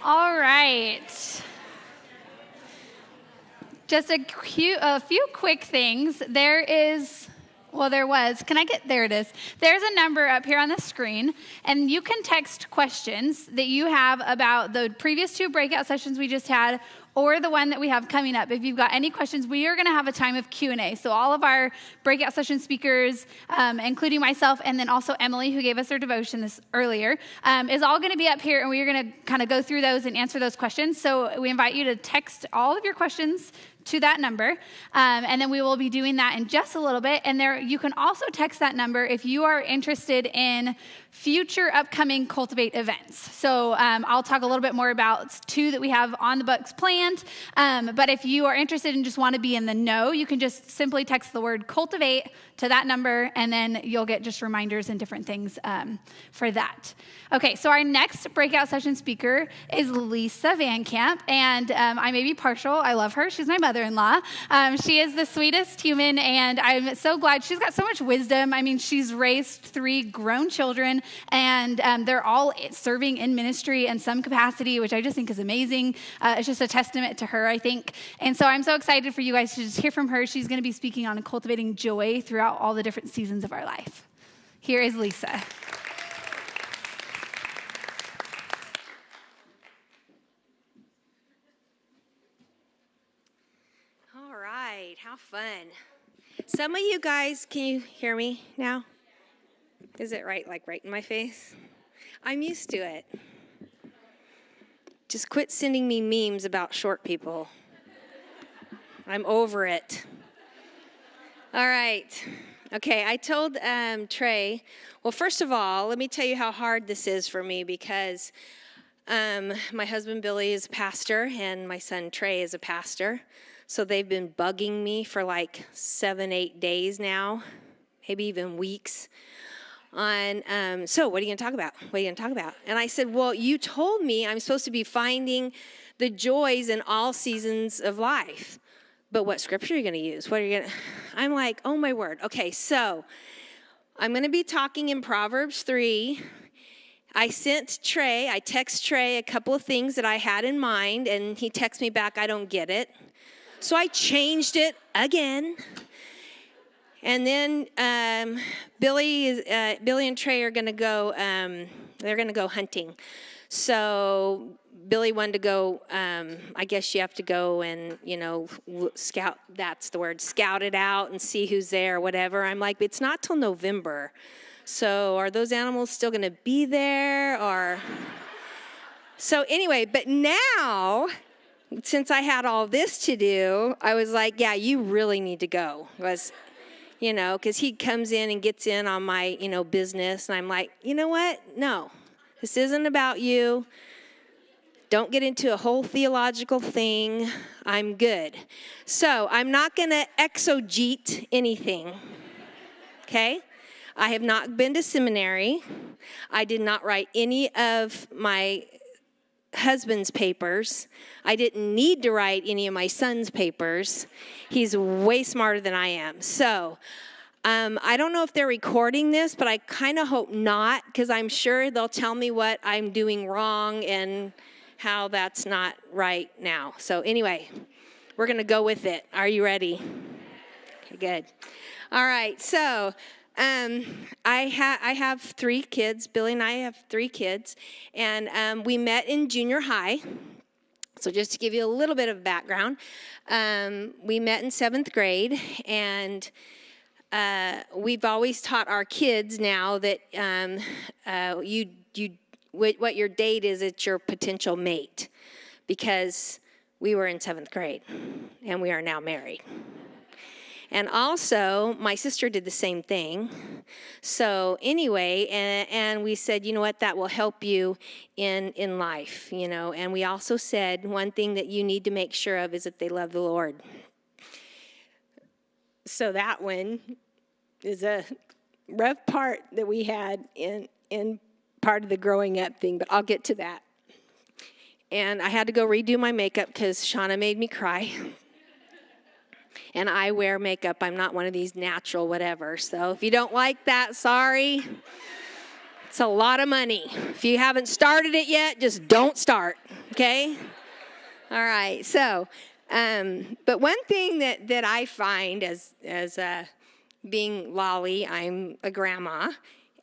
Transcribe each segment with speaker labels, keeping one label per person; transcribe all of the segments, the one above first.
Speaker 1: All right. Just a few quick things. There was. There it is. There's a number up here on the screen, and you can text questions that you have about the previous 2 breakout sessions we just had, or the one that we have coming up. If you've got any questions, we are going to have a time of Q&A. So all of our breakout session speakers, including myself, and then also Emily, who gave us her devotion earlier, is all going to be up here, and we are going to kind of go through those and answer those questions. So we invite you to text all of your questions to that number, and then we will be doing that in just a little bit. And there, you can also text that number if you are interested in future upcoming Cultivate events. So I'll talk a little bit more about 2 that we have on the books planned. But if you are interested and just want to be in the know, you can just simply text the word Cultivate to that number, and then you'll get just reminders and different things for that. Okay, so our next breakout session speaker is Lisa Vancamp, and I may be partial. I love her. She's my mother-in-law. She is the sweetest human, and I'm so glad. She's got so much wisdom. I mean, she's raised 3 grown children, and they're all serving in ministry in some capacity, which I just think is amazing. It's just a testament to her, I think. And so I'm so excited for you guys to just hear from her. She's going to be speaking on cultivating joy throughout all the different seasons of our life. Here is Lisa.
Speaker 2: All right, how fun. Some of you guys, can you hear me now? Is it right in my face? I'm used to it. Just quit sending me memes about short people. I'm over it. All right. Okay, I told Trey, well, first of all, let me tell you how hard this is for me because my husband Billy is a pastor and my son Trey is a pastor. So they've been bugging me for like 7-8 days now, maybe even weeks. So what are you going to talk about? What are you going to talk about? And I said, well, you told me I'm supposed to be finding the joys in all seasons of life. But what scripture are you going to use? What are you going to... I'm like, oh, my word. Okay, so I'm going to be talking in Proverbs 3. I text Trey a couple of things that I had in mind, and he texts me back, I don't get it. So I changed it again. And then Billy and Trey are going to go, they're going to go hunting. So Billy wanted to go, I guess you have to go and, scout, that's the word, scout it out and see who's there, whatever. I'm like, it's not till November. So are those animals still going to be there? So anyway, but now, since I had all this to do, I was like, yeah, you really need to go. Because he comes in and gets in on my, business. And I'm like, you know what? No, this isn't about you. Don't get into a whole theological thing. I'm good. So I'm not going to exegete anything, okay? I have not been to seminary. I did not write any of my husband's papers. I didn't need to write any of my son's papers. He's way smarter than I am. So I don't know if they're recording this, but I kind of hope not, because I'm sure they'll tell me what I'm doing wrong and how that's not right now. So anyway, we're going to go with it. Are you ready? Okay, good. All right, so I have 3 kids. Billy and I have 3 kids, and we met in junior high. So just to give you a little bit of background, we met in 7th grade, and we've always taught our kids now that what your date is, it's your potential mate, because we were in 7th grade, and we are now married. And also, my sister did the same thing. So anyway, and we said, you know what, that will help you in life, And we also said one thing that you need to make sure of is that they love the Lord. So that one is a rough part that we had in part of the growing up thing, but I'll get to that. And I had to go redo my makeup because Shauna made me cry. And I wear makeup. I'm not one of these natural whatever. So if you don't like that, sorry. It's a lot of money. If you haven't started it yet, just don't start, okay? All right, so, but one thing that I find as being Lolly, I'm a grandma,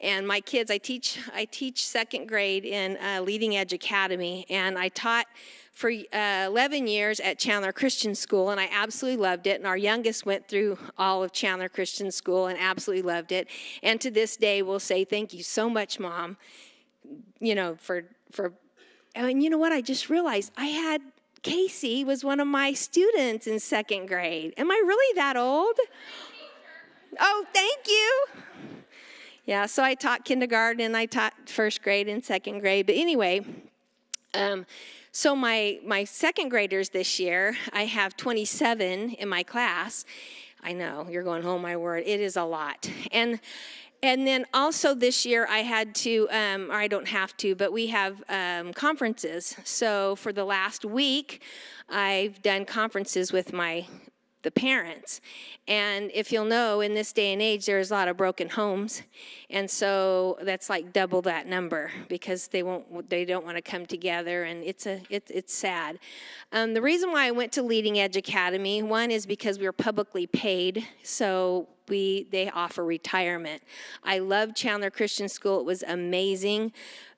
Speaker 2: and my kids, I teach second grade in Leading Edge Academy, and I taught for 11 years at Chandler Christian School, and I absolutely loved it. And our youngest went through all of Chandler Christian School and absolutely loved it. And to this day, we'll say, thank you so much, Mom, for and you know what? I just realized Casey was one of my students in second grade. Am I really that old? Oh, thank you. Yeah, so I taught kindergarten, and I taught first grade and second grade. But anyway, so my second graders this year, I have 27 in my class. I know, you're going, oh my word, it is a lot. And then also this year I had to, or I don't have to, but we have conferences. So for the last week, I've done conferences with the parents. And if you'll know, in this day and age, there's a lot of broken homes. And so that's like double that number because they don't want to come together, and it's sad. The reason why I went to Leading Edge Academy, one is because we were publicly paid, so they offer retirement. I loved Chandler Christian School. It was amazing.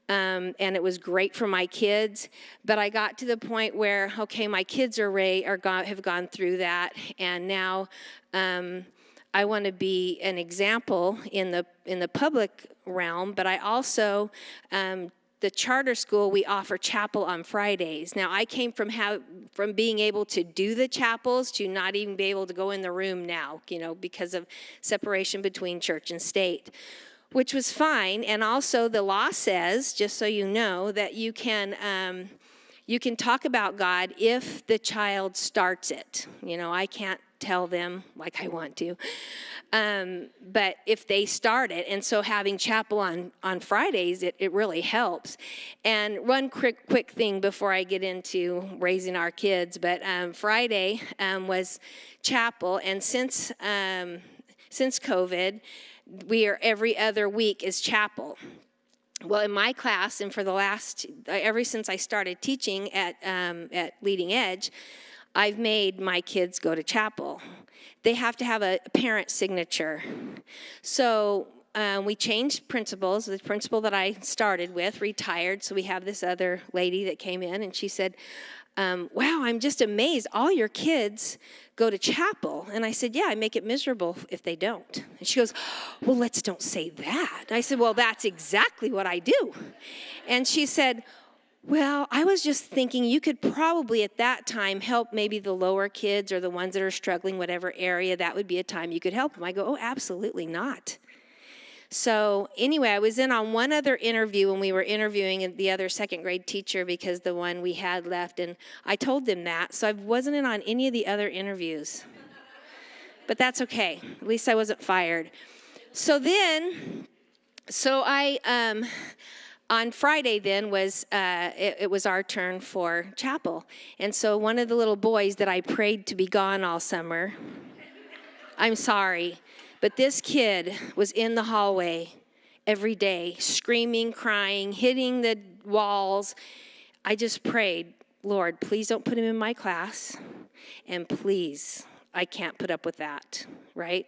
Speaker 2: And it was great for my kids, but I got to the point where, okay, my kids have gone through that, and now I want to be an example in the public realm. But I also, the charter school, we offer chapel on Fridays. Now I came from being able to do the chapels to not even be able to go in the room now, because of separation between church and state, which was fine. And also the law says, just so you know, that you can talk about God if the child starts it. I can't tell them like I want to, but if they start it. And so having chapel on Fridays, it really helps. And one quick thing before I get into raising our kids, but Friday was chapel, and since COVID, we are every other week is chapel. Well, in my class, and for the last, ever since I started teaching at Leading Edge, I've made my kids go to chapel. They have to have a parent signature. So we changed principals. The principal that I started with retired, so we have this other lady that came in, and she said, wow, I'm just amazed. All your kids go to chapel. And I said, yeah, I make it miserable if they don't. And she goes, well, don't say that. I said, well, that's exactly what I do. And she said, well, I was just thinking you could probably at that time help maybe the lower kids or the ones that are struggling, whatever area, that would be a time you could help them. I go, oh, absolutely not. So anyway, I was in on one other interview when we were interviewing the other second grade teacher because the one we had left, and I told them that. So I wasn't in on any of the other interviews. But that's okay. At least I wasn't fired. So I on Friday then was it was our turn for chapel. And so one of the little boys that I prayed to be gone all summer, I'm sorry, but this kid was in the hallway every day, screaming, crying, hitting the walls. I just prayed, Lord, please don't put him in my class. And please, I can't put up with that, right?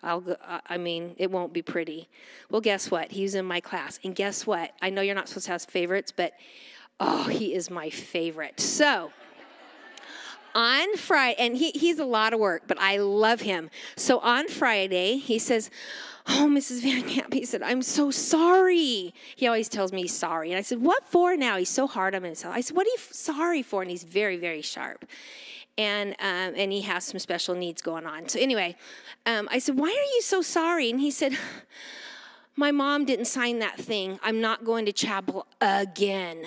Speaker 2: It won't be pretty. Well, guess what? He was in my class. And guess what? I know you're not supposed to have favorites, but, he is my favorite. So on Friday, and he's a lot of work, but I love him. So on Friday, he says, oh, Mrs. Vancamp, he said, I'm so sorry. He always tells me he's sorry. And I said, what for now? He's so hard on himself. I said, what are you sorry for? And he's very, very sharp. And he has some special needs going on. So anyway, I said, why are you so sorry? And he said, my mom didn't sign that thing. I'm not going to chapel again.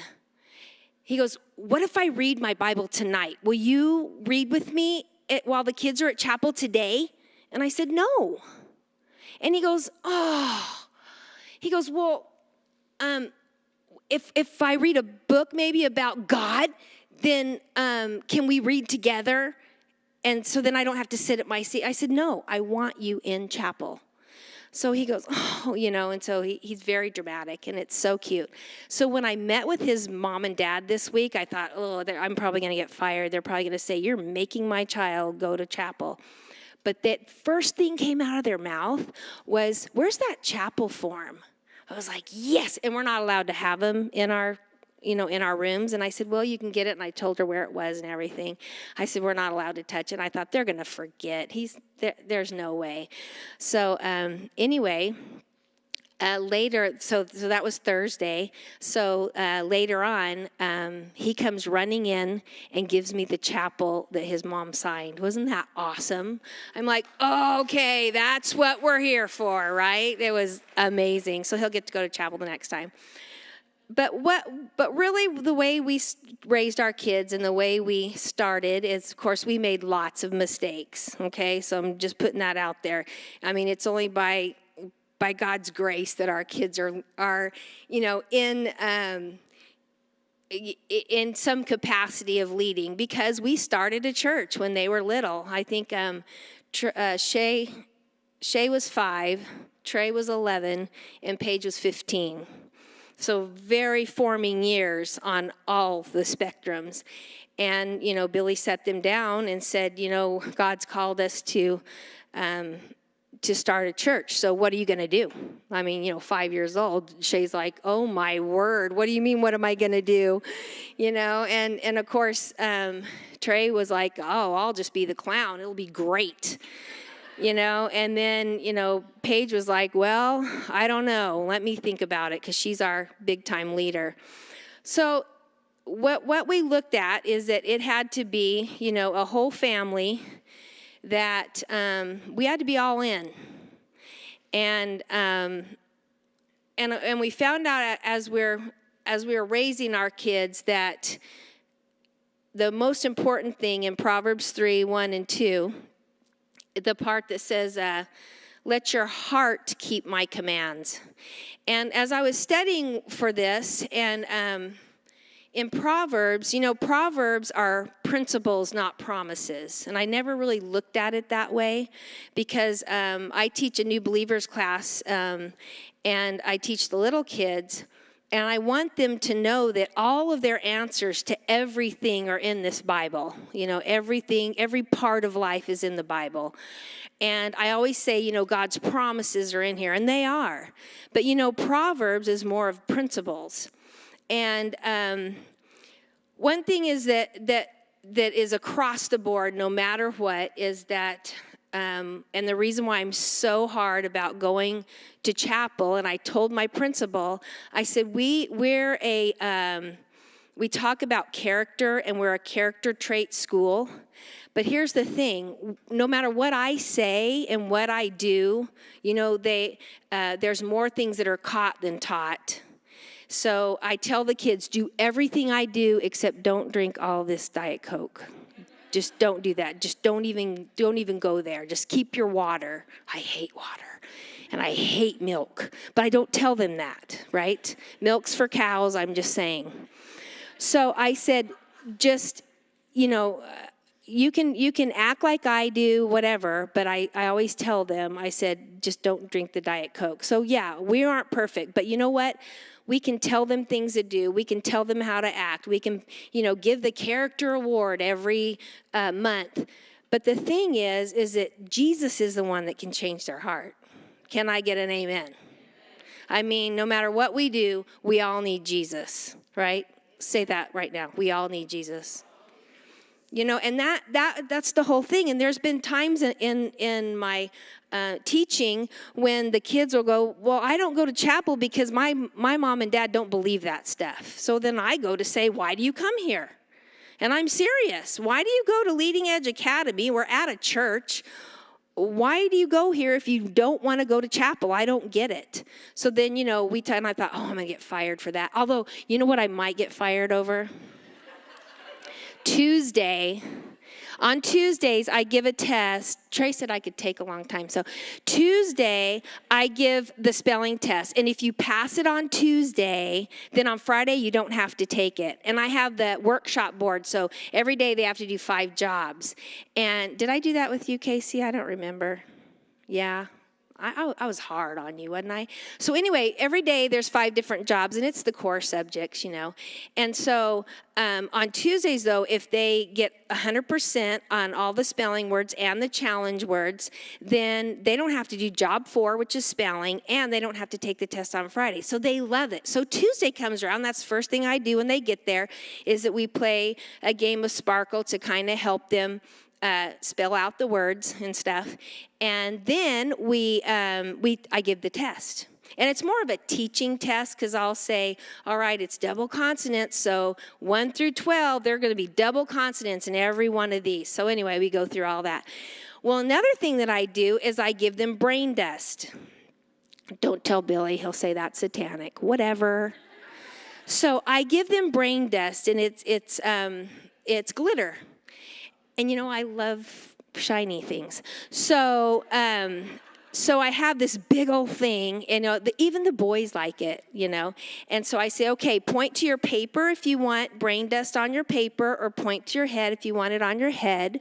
Speaker 2: He goes, what if I read my Bible tonight? Will you read with me while the kids are at chapel today? And I said, no. And he goes, well, if I read a book maybe about God, then can we read together? And so then I don't have to sit at my seat. I said, no, I want you in chapel. So he goes, oh, and so he's very dramatic, and it's so cute. So when I met with his mom and dad this week, I thought, oh, I'm probably going to get fired. They're probably going to say, you're making my child go to chapel. But that first thing came out of their mouth was, where's that chapel form? I was like, yes, and we're not allowed to have them in our rooms. And I said, well, you can get it. And I told her where it was and everything. I said, we're not allowed to touch it. And I thought, they're going to forget. There's no way. So anyway, later, so that was Thursday. So later on, he comes running in and gives me the chapel that his mom signed. Wasn't that awesome? I'm like, oh, okay, that's what we're here for, right? It was amazing. So he'll get to go to chapel the next time. But really the way we raised our kids and the way we started is, of course, we made lots of mistakes, okay? So I'm just putting that out there. I mean, it's only by God's grace that our kids are in some capacity of leading, because we started a church when they were little. I think Shay was 5, Trey was 11, and Paige was 15. So very forming years on all the spectrums. And, Billy set them down and said, God's called us to start a church. So what are you going to do? I mean, 5 years old, Shay's like, oh my word, what do you mean, what am I going to do? And of course, Trey was like, oh, I'll just be the clown. It'll be great. And then, Paige was like, well, I don't know. Let me think about it, because she's our big-time leader. So what we looked at is that it had to be, a whole family that we had to be all in. And we found out as we were raising our kids that the most important thing in Proverbs 3:1-2, the part that says, let your heart keep my commands. And as I was studying for this, and in Proverbs, Proverbs are principles, not promises. And I never really looked at it that way, because I teach a new believers class, and I teach the little kids. And I want them to know that all of their answers to everything are in this Bible. Everything, every part of life is in the Bible. And I always say, God's promises are in here, and they are. But, Proverbs is more of principles. And one thing is that is across the board, no matter what, is that, and the reason why I'm so hard about going to chapel, and I told my principal, I said, we talk about character, and we're a character trait school. But here's the thing, no matter what I say and what I do, there's more things that are caught than taught. So I tell the kids, do everything I do except don't drink all this Diet Coke. Just don't do that. Just don't even go there. Just keep your water. I hate water, and I hate milk, but I don't tell them that, right? Milk's for cows, I'm just saying. So I said, just, you can act like I do, whatever, but I always tell them, I said, just don't drink the Diet Coke. So yeah, we aren't perfect, but you know what? We can tell them things to do. We can tell them how to act. We can, give the character award every month. But the thing is that Jesus is the one that can change their heart. Can I get an amen? I mean, no matter what we do, we all need Jesus, right? Say that right now. We all need Jesus. And that's the whole thing. And there's been times in my teaching when the kids will go, well, I don't go to chapel because my mom and dad don't believe that stuff. So then I go to say, why do you come here? And I'm serious. Why do you go to Leading Edge Academy? We're at a church. Why do you go here if you don't want to go to chapel? I don't get it. So then, and I thought, oh, I'm going to get fired for that. Although, you know what I might get fired over? On Tuesdays, I give a test. Trey said I could take a long time. So Tuesday, I give the spelling test. And if you pass it on Tuesday, then on Friday, you don't have to take it. And I have the workshop board. So every day they have to do 5 jobs. And did I do that with you, Casey? I don't remember. Yeah. I was hard on you, wasn't I? So anyway, every day there's 5 different jobs, and it's the core subjects, And so on Tuesdays, though, if they get 100% on all the spelling words and the challenge words, then they don't have to do job 4, which is spelling, and they don't have to take the test on Friday. So they love it. So Tuesday comes around. That's the first thing I do when they get there, is that we play a game of Sparkle to kind of help them spell out the words and stuff, and then I give the test. And it's more of a teaching test, because I'll say, all right, it's double consonants, so 1 through 12, they're going to be double consonants in every one of these. So anyway, we go through all that. Well, another thing that I do is I give them brain dust. Don't tell Billy, he'll say that's satanic. Whatever. So I give them brain dust, and it's glitter. And I love shiny things. So I have this big old thing, and even the boys like it, And so I say, okay, point to your paper if you want brain dust on your paper, or point to your head if you want it on your head.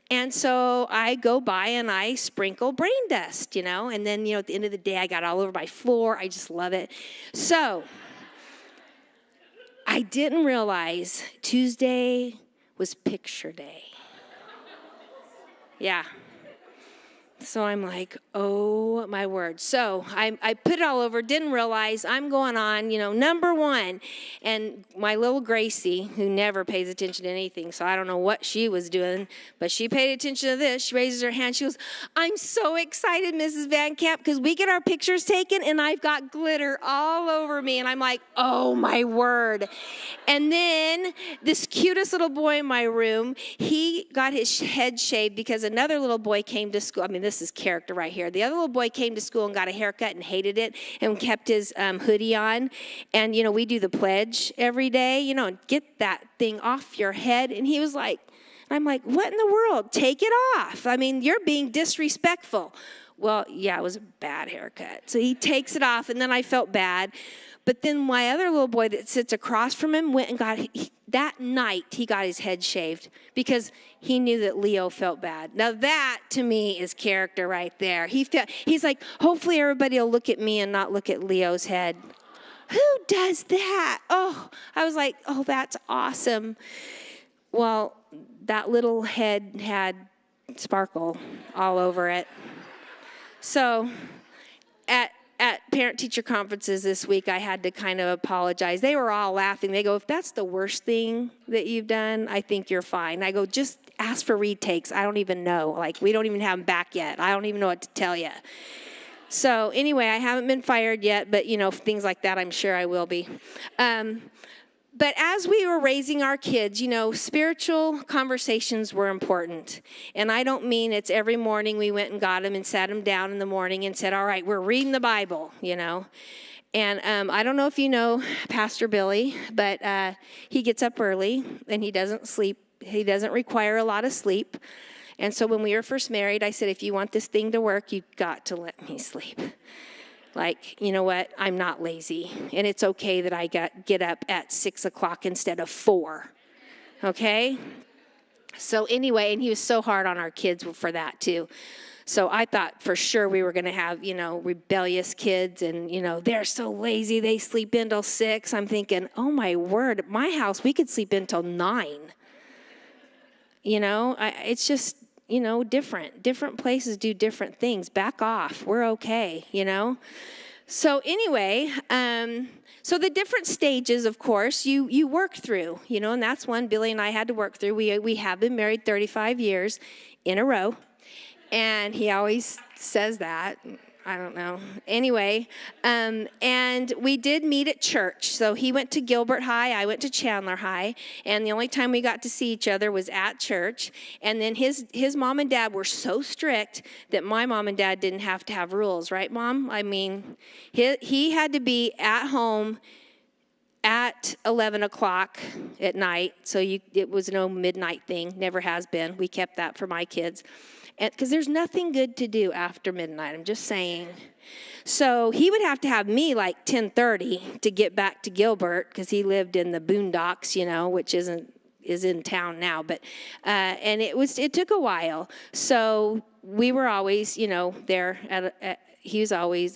Speaker 2: And so I go by and I sprinkle brain dust, And then, at the end of the day, I got it all over my floor. I just love it. So I didn't realize Tuesday was picture day. Yeah. So I'm like, oh, my word. So I put it all over, didn't realize I'm going on, number 1. And my little Gracie, who never pays attention to anything, so I don't know what she was doing, but she paid attention to this. She raises her hand. She goes, I'm so excited, Mrs. Vancamp, because we get our pictures taken, and I've got glitter all over me. And I'm like, oh, my word. And then this cutest little boy in my room, he got his head shaved because another little boy came to school. I mean, this is character right here. The other little boy came to school and got a haircut and hated it and kept his hoodie on. And, we do the pledge every day, get that thing off your head. And he was like, I'm like, what in the world? Take it off. I mean, you're being disrespectful. Well, yeah, it was a bad haircut. So he takes it off, and then I felt bad. But then my other little boy that sits across from him went and that night he got his head shaved because he knew that Leo felt bad. Now that, to me, is character right there. He's like, hopefully everybody will look at me and not look at Leo's head. Who does that? Oh, I was like, oh, that's awesome. Well, that little head had sparkle all over it. So at parent-teacher conferences this week, I had to kind of apologize. They were all laughing. They go, if that's the worst thing that you've done, I think you're fine. I go, just ask for retakes. I don't even know. Like, we don't even have them back yet. I don't even know what to tell you. So anyway, I haven't been fired yet, but, things like that, I'm sure I will be. But as we were raising our kids, spiritual conversations were important. And I don't mean it's every morning we went and got them and sat them down in the morning and said, all right, we're reading the Bible, And I don't know if you know Pastor Billy, but he gets up early and he doesn't sleep. He doesn't require a lot of sleep. And so when we were first married, I said, if you want this thing to work, you've got to let me sleep. Like, you know what? I'm not lazy. And it's okay that I get up at 6 o'clock instead of 4. Okay? So anyway, and he was so hard on our kids for that too. So I thought for sure we were going to have, rebellious kids and, they're so lazy. They sleep until 6. I'm thinking, oh my word, at my house, we could sleep until 9. It's just, different. Different places do different things. Back off. We're okay, So anyway, so the different stages, of course, you work through, and that's one Billy and I had to work through. We have been married 35 years in a row, and he always says that. I don't know. Anyway, and we did meet at church. So he went to Gilbert High, I went to Chandler High, and the only time we got to see each other was at church. And then his mom and dad were so strict that my mom and dad didn't have to have rules, right, Mom? I mean, he had to be at home at 11 o'clock at night. So it was no midnight thing, never has been. We kept that for my kids. Because there's nothing good to do after midnight, I'm just saying. So he would have to have me like 10:30 to get back to Gilbert because he lived in the boondocks, which is in town now. But and it took a while. So we were always, there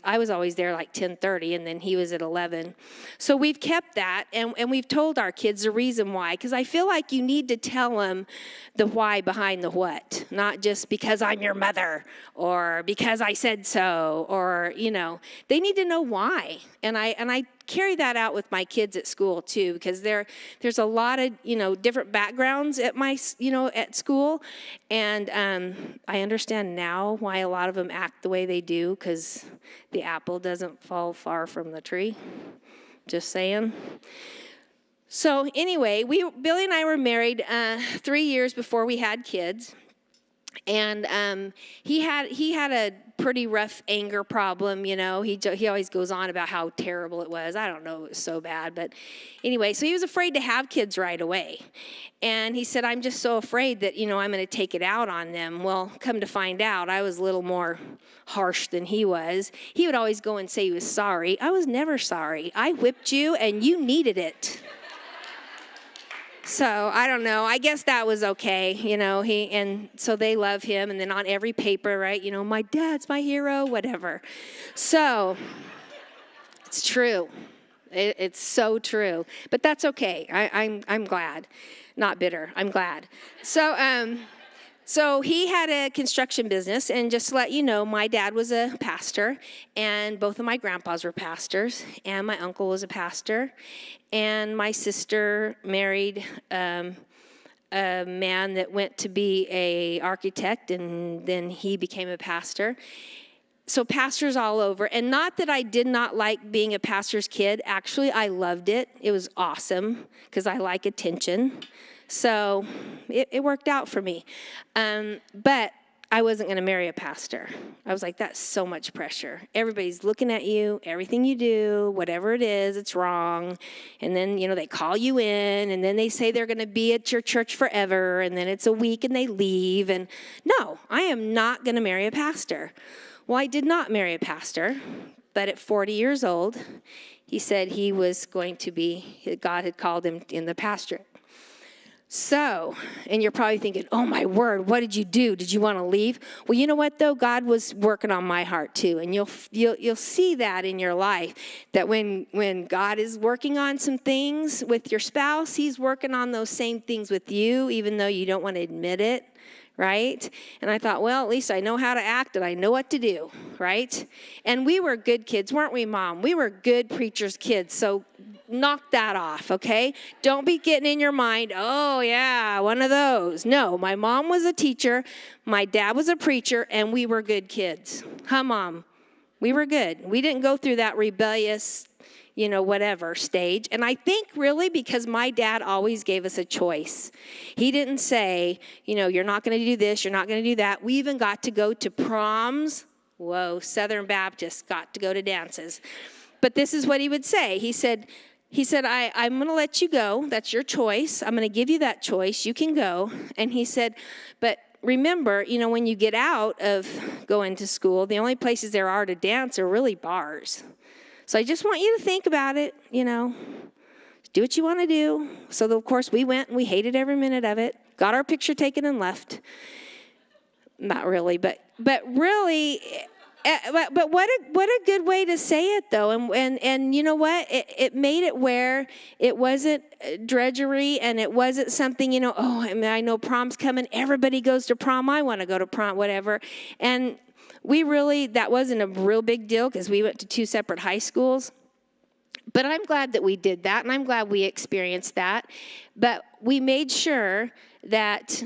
Speaker 2: I was always there like 10:30, and then he was at 11. So we've kept that, and we've told our kids the reason why, because I feel like you need to tell them the why behind the what, not just because I'm your mother or because I said so, or, they need to know why. And I carry that out with my kids at school too, because there's a lot of, different backgrounds at at school. And I understand now why a lot of them act the way they do, because the apple doesn't fall far from the tree. Just saying. So anyway, Billy and I were married 3 years before we had kids. And he had a pretty rough anger problem, He always goes on about how terrible it was. I don't know, it was so bad. But anyway, so he was afraid to have kids right away. And he said, I'm just so afraid that, I'm going to take it out on them. Well, come to find out, I was a little more harsh than he was. He would always go and say he was sorry. I was never sorry. I whipped you and you needed it. So I don't know. I guess that was okay, and so they love him. And then on every paper, right, my dad's my hero, whatever. So it's true. It's so true. But that's okay. I'm glad, not bitter. I'm glad. So he had a construction business, and just to let you know, my dad was a pastor, and both of my grandpas were pastors, and my uncle was a pastor, and my sister married a man that went to be an architect, and then he became a pastor. So pastors all over, and not that I did not like being a pastor's kid. Actually, I loved it. It was awesome because I like attention. So it worked out for me. But I wasn't going to marry a pastor. I was like, that's so much pressure. Everybody's looking at you, everything you do, whatever it is, it's wrong. And then, they call you in, and then they say they're going to be at your church forever, and then it's a week and they leave. And no, I am not going to marry a pastor. Well, I did not marry a pastor, but at 40 years old, he said he was going to be, God had called him in the pastorate. So, and you're probably thinking, oh my word, what did you do? Did you want to leave? Well, you know what though? God was working on my heart too. And you'll see that in your life, that when God is working on some things with your spouse, he's working on those same things with you, even though you don't want to admit it, right? And I thought, well, at least I know how to act and I know what to do, right? And we were good kids, weren't we, Mom? We were good preacher's kids, so knock that off, okay? Don't be getting in your mind, oh, yeah, one of those. No, my mom was a teacher, my dad was a preacher, and we were good kids. Huh, Mom? We were good. We didn't go through that rebellious, whatever stage. And I think really because my dad always gave us a choice. He didn't say, you're not going to do this, you're not going to do that. We even got to go to proms. Whoa, Southern Baptists got to go to dances. But this is what he would say. He said, I'm going to let you go. That's your choice. I'm going to give you that choice. You can go. And he said, but remember, when you get out of going to school, the only places there are to dance are really bars. So I just want you to think about it, do what you want to do. So, of course, we went and we hated every minute of it, got our picture taken and left. Not really, but really... But what a good way to say it though, and you know what? It made it where it wasn't drudgery, and it wasn't something I know prom's coming. Everybody goes to prom. I want to go to prom, whatever. And that wasn't a real big deal because we went to 2 separate high schools. But I'm glad that we did that, and I'm glad we experienced that. But we made sure that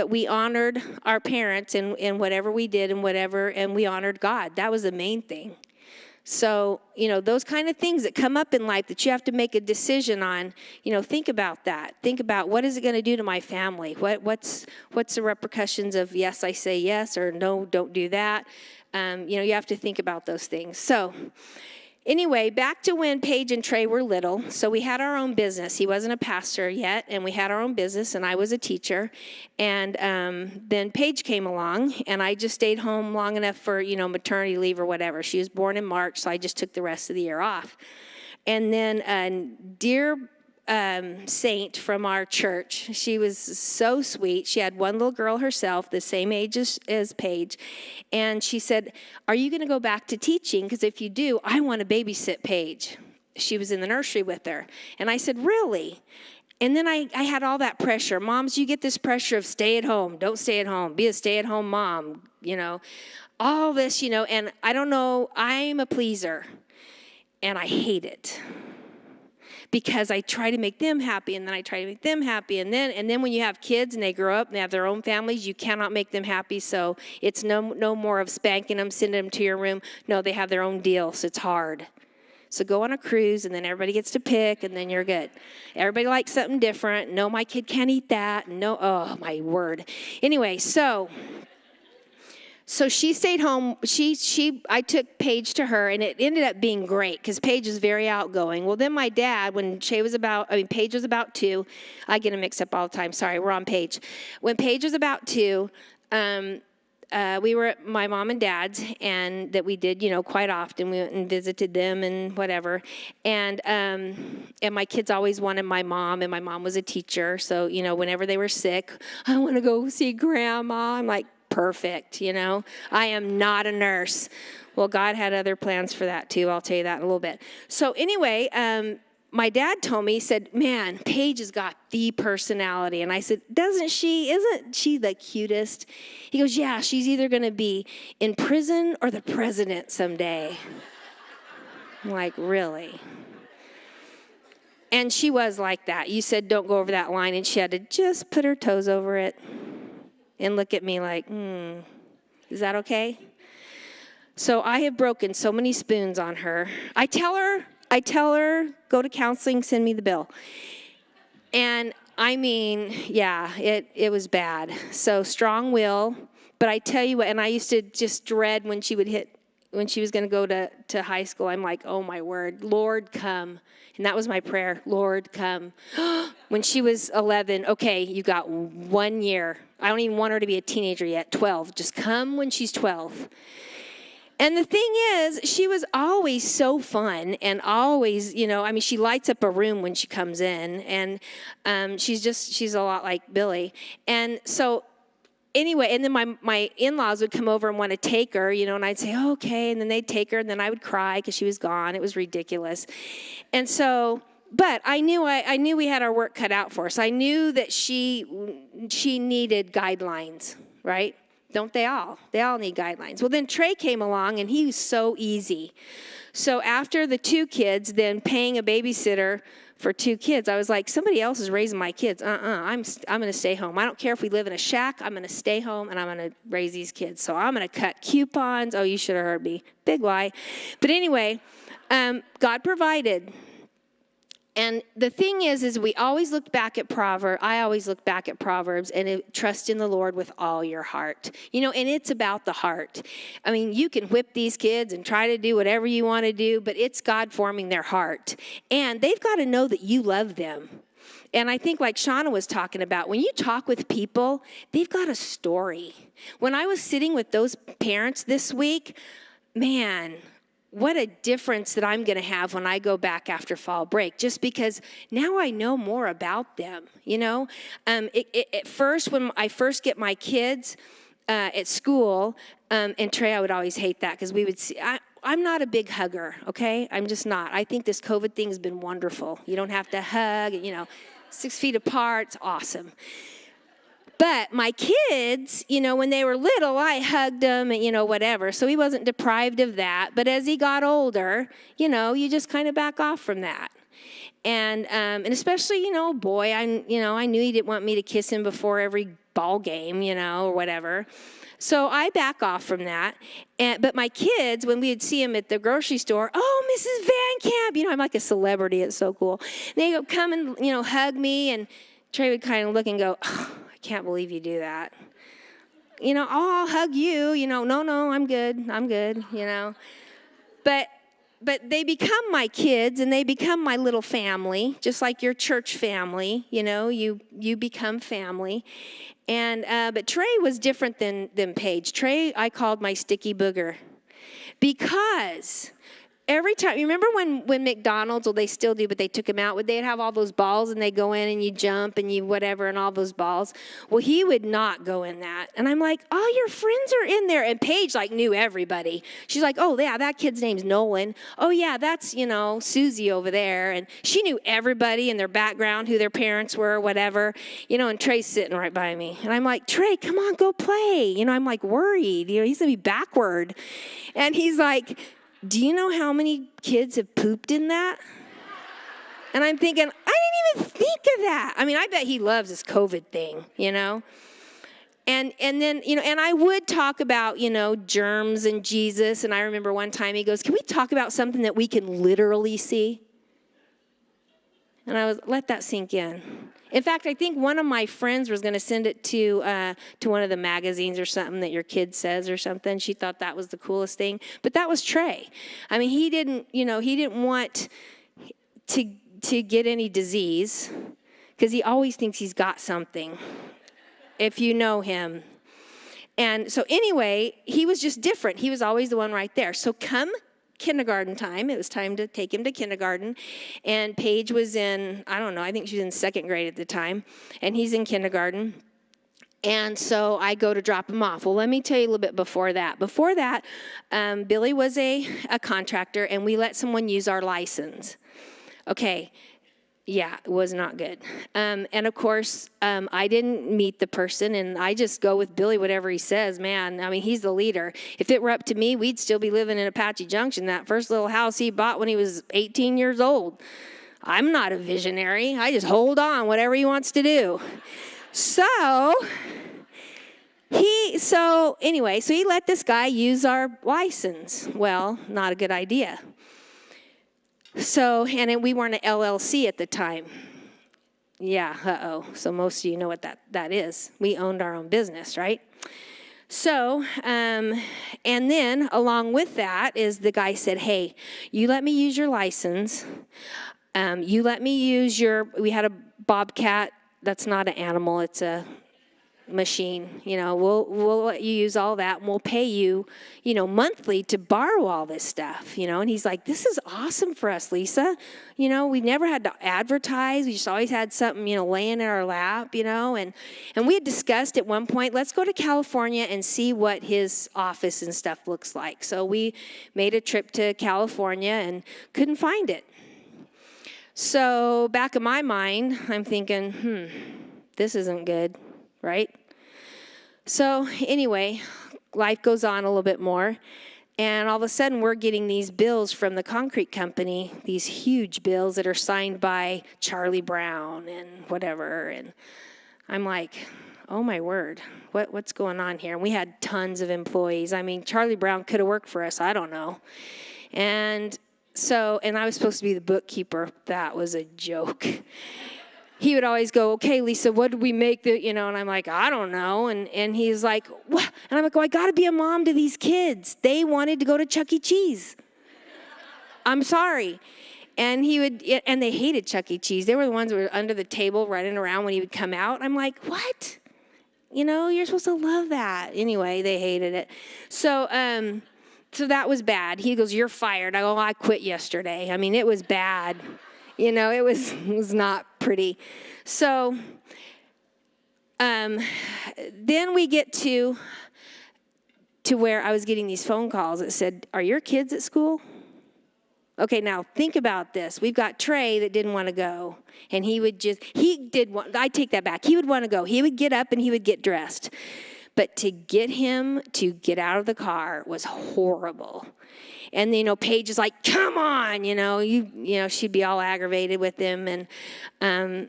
Speaker 2: we honored our parents in whatever we did and we honored God. That was the main thing. So, those kind of things that come up in life that you have to make a decision on, think about that. Think about, what is it going to do to my family? What's the repercussions of yes, I say yes, or no, don't do that. You have to think about those things. So anyway, back to when Paige and Trey were little. So we had our own business. He wasn't a pastor yet, and we had our own business, and I was a teacher. And then Paige came along, and I just stayed home long enough for, maternity leave or whatever. She was born in March, so I just took the rest of the year off. And then dear saint from our church. She was so sweet. She had one little girl herself, the same age as Paige. And she said, are you going to go back to teaching? Because if you do, I want to babysit Paige. She was in the nursery with her. And I said, really? And then I had all that pressure. Moms, you get this pressure of stay at home. Don't stay at home. Be a stay-at-home mom, all this, and I don't know, I'm a pleaser, and I hate it because I try to make them happy, and then I try to make them happy, and then when you have kids and they grow up and they have their own families, you cannot make them happy, so it's no more of spanking them, sending them to your room. No, they have their own deal, so it's hard. So go on a cruise, and then everybody gets to pick, and then you're good. Everybody likes something different. No, my kid can't eat that. No, oh, my word. Anyway, so she stayed home. I took Paige to her, and it ended up being great because Paige is very outgoing. Well, then my dad, when Paige was about 2, I get them mixed up all the time. Sorry, we're on Paige. When Paige was about 2, we were at my mom and dad's, and that we did, quite often. We went and visited them and whatever. And my kids always wanted my mom, and my mom was a teacher. So, whenever they were sick, I want to go see Grandma. I'm like, perfect, I am not a nurse. Well, God had other plans for that too. I'll tell you that in a little bit. So anyway, my dad told me, he said, man, Paige has got the personality. And I said, isn't she the cutest? He goes, yeah, she's either going to be in prison or the president someday. I'm like, really? And she was like that. You said, don't go over that line. And she had to just put her toes over it and look at me like, is that okay? So I have broken so many spoons on her. I tell her, go to counseling, send me the bill. And I mean, yeah, it was bad. So strong will. But I tell you what, and I used to just dread when she was going to go to high school. I'm like, oh my word, Lord, come. And that was my prayer, Lord, come. When she was 11, okay, you got 1 year. I don't even want her to be a teenager yet, 12. Just come when she's 12. And the thing is, she was always so fun and always, she lights up a room when she comes in. And she's a lot like Billy. And so anyway, and then my in-laws would come over and want to take her, and I'd say, oh, okay. And then they'd take her, and then I would cry because she was gone. It was ridiculous. And so, but I knew we had our work cut out for us. I knew that she needed guidelines, right? Don't they all? They all need guidelines. Well, then Trey came along, and he was so easy. So after the 2 kids, then paying a babysitter for 2 kids, I was like, somebody else is raising my kids. I'm going to stay home. I don't care if we live in a shack. I'm going to stay home, and I'm going to raise these kids. So I'm going to cut coupons. Oh, you should have heard me. Big lie. But anyway, God provided. And the thing is we always look back at Proverbs. I always look back at Proverbs and trust in the Lord with all your heart. And it's about the heart. I mean, you can whip these kids and try to do whatever you want to do, but it's God forming their heart. And they've got to know that you love them. And I think like Shauna was talking about, when you talk with people, they've got a story. When I was sitting with those parents this week, man, what a difference that I'm going to have when I go back after fall break, just because now I know more about them, At first, when I first get my kids at school, and Trey, I would always hate that because we would see, I'm not a big hugger, okay? I'm just not. I think this COVID thing has been wonderful. You don't have to hug, 6 feet apart, it's awesome. But my kids, when they were little, I hugged them and, whatever. So he wasn't deprived of that. But as he got older, you just kind of back off from that. And especially, boy, I knew he didn't want me to kiss him before every ball game, or whatever. So I back off from that. But my kids, when we would see him at the grocery store, oh, Mrs. Vancamp, I'm like a celebrity. It's so cool. And they go come and, hug me. And Trey would kind of look and go, oh, can't believe you do that. Oh, I'll hug you. No, I'm good. But they become my kids and they become my little family, just like your church family. You become family. And but Trey was different than Paige. Trey, I called my sticky booger because every time, you remember when McDonald's, well, they still do, but they took him out, they'd have all those balls and they go in and you jump and you whatever and all those balls. Well, he would not go in that. And I'm like, oh, your friends are in there. And Paige like knew everybody. She's like, oh yeah, that kid's name's Nolan. Oh yeah, that's, Susie over there. And she knew everybody and their background, who their parents were, whatever, and Trey's sitting right by me. And I'm like, Trey, come on, go play. I'm like worried, he's gonna be backward. And he's like, do you know how many kids have pooped in that? And I'm thinking, I didn't even think of that. I mean, I bet he loves this COVID thing, And then, and I would talk about, germs and Jesus. And I remember one time he goes, can we talk about something that we can literally see? And let that sink in. In fact, I think one of my friends was going to send it to one of the magazines or something that your kid says or something. She thought that was the coolest thing. But that was Trey. I mean, he didn't want to get any disease because he always thinks he's got something, if you know him. And so anyway, he was just different. He was always the one right there. So come kindergarten time, it was time to take him to kindergarten, and Paige was in, I don't know, I think she was in second grade at the time, and he's in kindergarten. And so I go to drop him off. Well, let me tell you a little bit before that. Before that, Billy was a contractor, and we let someone use our license. Okay. Yeah, it was not good. And of course, I didn't meet the person, and I just go with Billy, whatever he says, man. I mean, he's the leader. If it were up to me, we'd still be living in Apache Junction, that first little house he bought when he was 18 years old. I'm not a visionary. I just hold on, whatever he wants to do. So he let this guy use our license. Well, not a good idea. So, we weren't an LLC at the time. Yeah, So most of you know what that is. We owned our own business, right? So, and then along with that is the guy said, hey, you let me use your license. You let me use we had a Bobcat. That's not an animal. It's a machine. We'll let you use all that, and we'll pay you, monthly to borrow all this stuff, And he's like, this is awesome for us, Lisa. We never had to advertise. We just always had something, laying in our lap, And we had discussed at one point, let's go to California and see what his office and stuff looks like. So we made a trip to California and couldn't find it. So back in my mind, I'm thinking, this isn't good, right? So anyway, life goes on a little bit more, and all of a sudden we're getting these bills from the concrete company, these huge bills that are signed by Charlie Brown and whatever, and I'm like, oh my word, what's going on here? And we had tons of employees. I mean, Charlie Brown could have worked for us, I don't know. And I was supposed to be the bookkeeper. That was a joke. He would always go, okay, Lisa, what did we make and I'm like, I don't know. And he's like, what? And I'm like, well, I got to be a mom to these kids. They wanted to go to Chuck E. Cheese. I'm sorry. And and they hated Chuck E. Cheese. They were the ones who were under the table running around when he would come out. I'm like, what? You're supposed to love that. Anyway, they hated it. So that was bad. He goes, you're fired. I go, I quit yesterday. I mean, it was bad. It was not pretty. So then we get to where I was getting these phone calls that said, are your kids at school? Okay, now think about this. We've got Trey that didn't want to go. And I take that back. He would want to go. He would get up and he would get dressed. But to get him to get out of the car was horrible. And, Paige is like, come on, she'd be all aggravated with him. And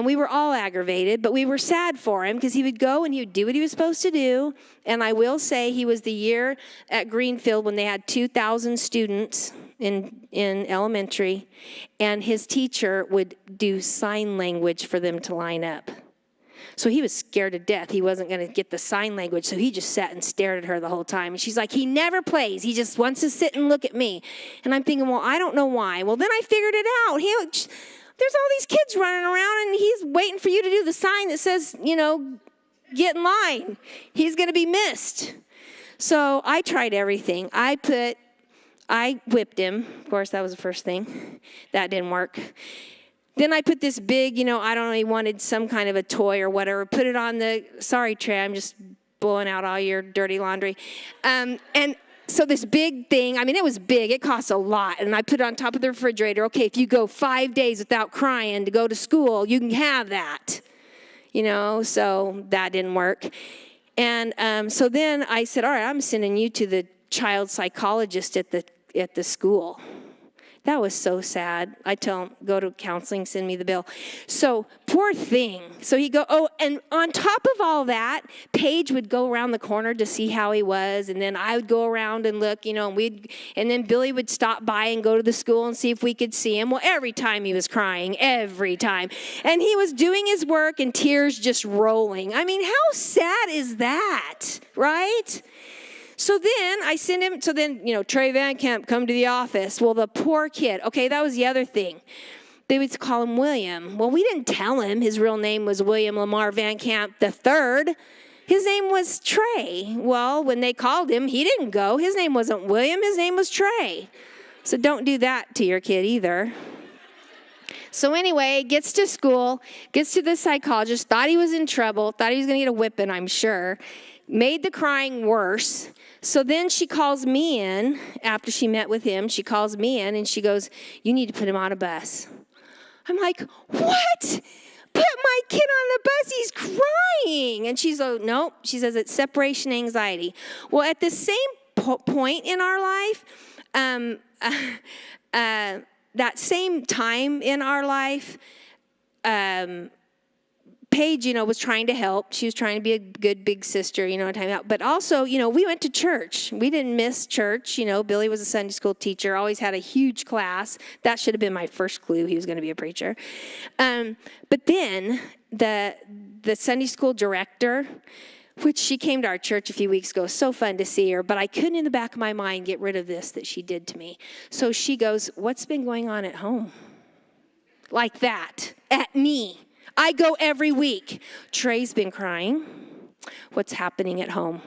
Speaker 2: we were all aggravated, but we were sad for him because he would go and he would do what he was supposed to do. And I will say he was the year at Greenfield when they had 2,000 students in elementary, and his teacher would do sign language for them to line up. So he was scared to death. He wasn't going to get the sign language, so he just sat and stared at her the whole time. And she's like, he never plays. He just wants to sit and look at me. And I'm thinking, well, I don't know why. Well, then I figured it out. There's all these kids running around, and he's waiting for you to do the sign that says, get in line. He's going to be missed. So I tried everything. I put I whipped him. Of course, that was the first thing. That didn't work. Then I put this big, I don't know, he wanted some kind of a toy or whatever. Put it on sorry, Trey, I'm just blowing out all your dirty laundry. And so this big thing, it was big. It cost a lot. And I put it on top of the refrigerator. Okay, if you go 5 days without crying to go to school, you can have that. So that didn't work. And so then I said, all right, I'm sending you to the child psychologist at the school. That was so sad. I tell him, go to counseling, send me the bill. So poor thing. So he'd go, and on top of all that, Paige would go around the corner to see how he was, and then I would go around and look, and then Billy would stop by and go to the school and see if we could see him. Well, every time he was crying, every time. And he was doing his work and tears just rolling. How sad is that, right? So then I sent him, Trey Vancamp, come to the office. Well, the poor kid, okay, that was the other thing. They would call him William. Well, we didn't tell him his real name was William Lamar Vancamp III. His name was Trey. Well, when they called him, he didn't go. His name wasn't William, his name was Trey. So don't do that to your kid either. So anyway, gets to school, gets to the psychologist, thought he was in trouble, thought he was going to get a whipping, I'm sure. Made the crying worse. So then she calls me in, after she met with him, she calls me in and she goes, you need to put him on a bus. I'm like, what? Put my kid on the bus, he's crying. And she's like, nope. She says it's separation anxiety. Well, at the same point in our life, that same time in our life, Paige, was trying to help. She was trying to be a good big sister, time out. But also, we went to church. We didn't miss church. Billy was a Sunday school teacher, always had a huge class. That should have been my first clue he was going to be a preacher. But then the Sunday school director, which she came to our church a few weeks ago, so fun to see her, but I couldn't in the back of my mind get rid of this that she did to me. So she goes, what's been going on at home? Like that, at me. I go every week. Trey's been crying. What's happening at home?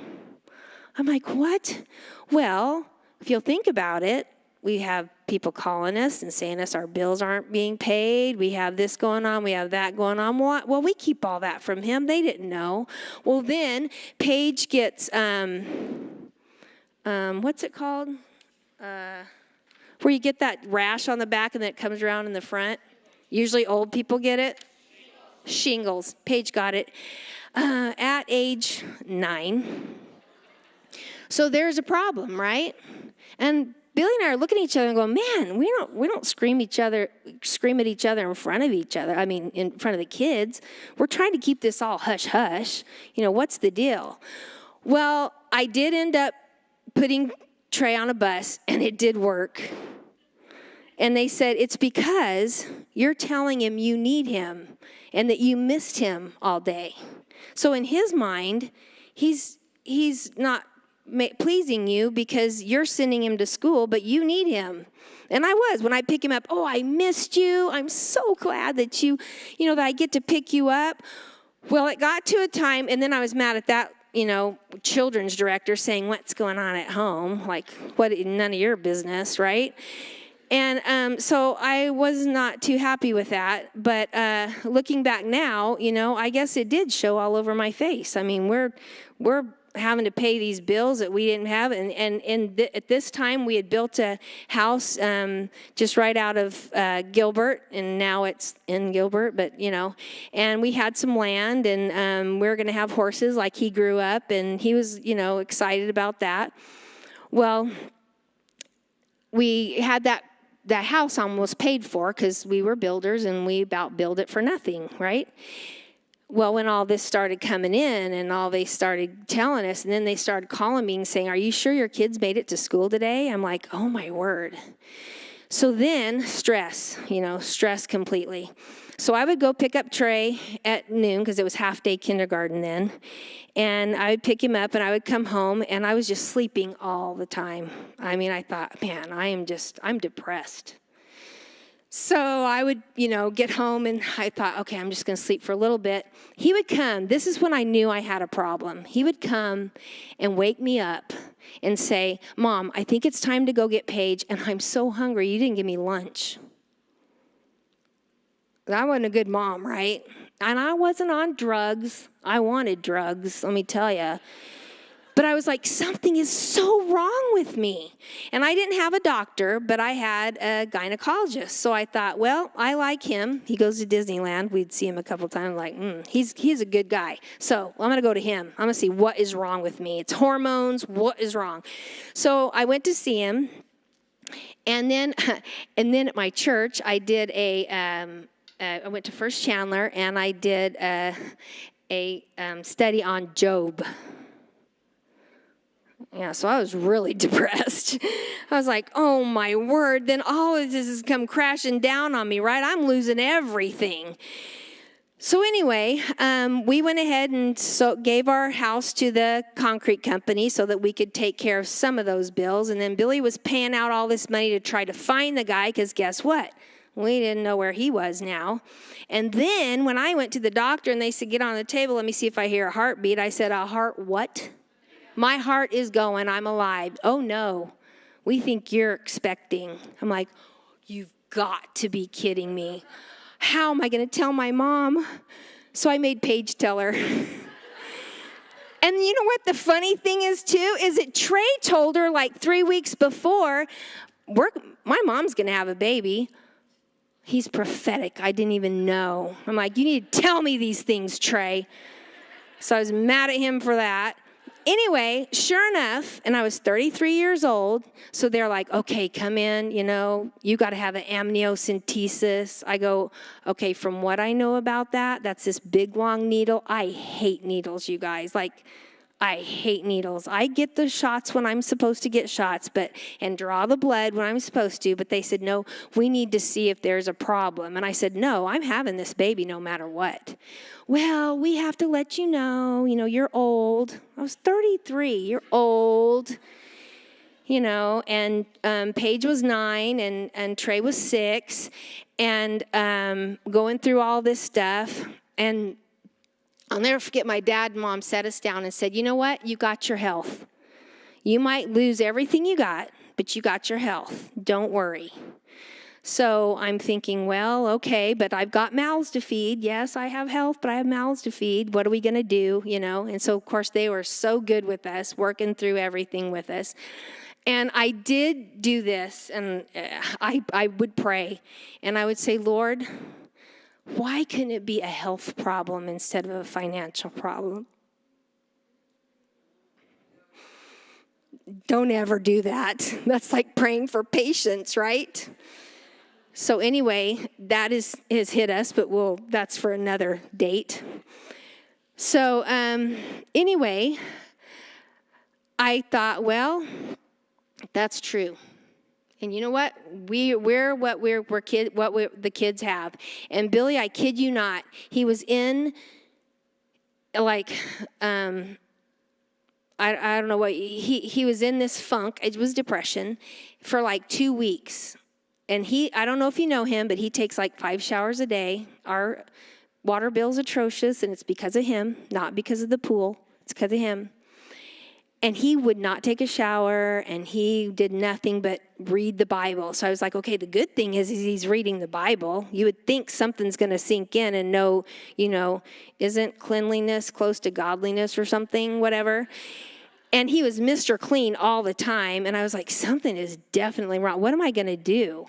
Speaker 2: I'm like, what? Well, if you'll think about it, we have people calling us and saying our bills aren't being paid. We have this going on. We have that going on. Well, we keep all that from him. They didn't know. Well, then Paige gets, what's it called? Where you get that rash on the back and then it comes around in the front. Usually old people get it. Shingles. Paige got it at age 9. So there's a problem, right? And Billy and I are looking at each other and going, man, we don't scream at each other in front of each other. In front of the kids. We're trying to keep this all hush hush. What's the deal? Well, I did end up putting Trey on a bus, and it did work. And they said, it's because you're telling him you need him and that you missed him all day. So in his mind, he's not pleasing you because you're sending him to school, but you need him. And I was. When I pick him up, I missed you. I'm so glad that that I get to pick you up. Well, it got to a time, and then I was mad at that, children's director saying, what's going on at home? Like, what? None of your business, right? And so I was not too happy with that. But looking back now, I guess it did show all over my face. We're having to pay these bills that we didn't have. And at this time, we had built a house just right out of Gilbert. And now it's in Gilbert. But, and we had some land. And we were going to have horses like he grew up. And he was, excited about that. Well, we had that house almost paid for because we were builders and we about built it for nothing, right? Well, when all this started coming in and all they started telling us, and then they started calling me and saying, are you sure your kids made it to school today? I'm like, oh my word. So then stress completely. So I would go pick up Trey at noon because it was half-day kindergarten then. And I would pick him up and I would come home and I was just sleeping all the time. I thought, man, I'm depressed. So I would, get home and I thought, okay, I'm just going to sleep for a little bit. He would come. This is when I knew I had a problem. He would come and wake me up and say, Mom, I think it's time to go get Paige, and I'm so hungry, you didn't give me lunch. That wasn't a good mom, right? And I wasn't on drugs. I wanted drugs, let me tell you. But I was like, something is so wrong with me. And I didn't have a doctor, but I had a gynecologist. So I thought, well, I like him. He goes to Disneyland. We'd see him a couple times, like, he's a good guy. So I'm going to go to him. I'm going to see what is wrong with me. It's hormones. What is wrong? So I went to see him. And then at my church, I did I went to First Chandler, and I did a study on Job. Yeah, so I was really depressed. I was like, oh, my word, then all of this has come crashing down on me, right? I'm losing everything. So anyway, we went ahead and gave our house to the concrete company so that we could take care of some of those bills. And then Billy was paying out all this money to try to find the guy, because guess what? We didn't know where he was now. And then when I went to the doctor and they said, get on the table, let me see if I hear a heartbeat. I said, a heart what? My heart is going, I'm alive. Oh, no, we think you're expecting. I'm like, you've got to be kidding me. How am I going to tell my mom? So I made Paige tell her. And you know what the funny thing is, too, is that Trey told her like 3 weeks before, my mom's going to have a baby. He's prophetic. I didn't even know. I'm like, you need to tell me these things, Trey. So I was mad at him for that. Anyway, sure enough, and I was 33 years old, so they're like, okay, come in, you got to have an amniocentesis. I go, okay, from what I know about that's this big, long needle. I hate needles, you guys. Like, I hate needles. I get the shots when I'm supposed to get shots, and draw the blood when I'm supposed to, but they said, no, we need to see if there's a problem. And I said, no, I'm having this baby no matter what. Well, we have to let you know, you're old. I was 33, you're old, and Paige was 9 and Trey was 6, and going through all this stuff. And I'll never forget, my dad and mom sat us down and said, you know what? You got your health. You might lose everything you got, but you got your health. Don't worry. So I'm thinking, well, okay, but I've got mouths to feed. Yes, I have health, but I have mouths to feed. What are we going to do, And so, of course, they were so good with us, working through everything with us. And I did do this, and I would pray, and I would say, Lord, why couldn't it be a health problem instead of a financial problem? Don't ever do that. That's like praying for patience, right? So anyway, that has hit us, but that's for another date. So anyway, I thought, well, that's true. And you know what? We're what the kids have. And Billy, I kid you not, he was in like I don't know what he was in this funk. It was depression for like 2 weeks. And I don't know if you know him, but he takes like 5 showers a day. Our water bill's atrocious, and it's because of him, not because of the pool. It's because of him. And he would not take a shower, and he did nothing but read the Bible. So I was like, okay, the good thing is he's reading the Bible. You would think something's going to sink in and know, isn't cleanliness close to godliness or something, whatever. And he was Mr. Clean all the time. And I was like, something is definitely wrong. What am I going to do,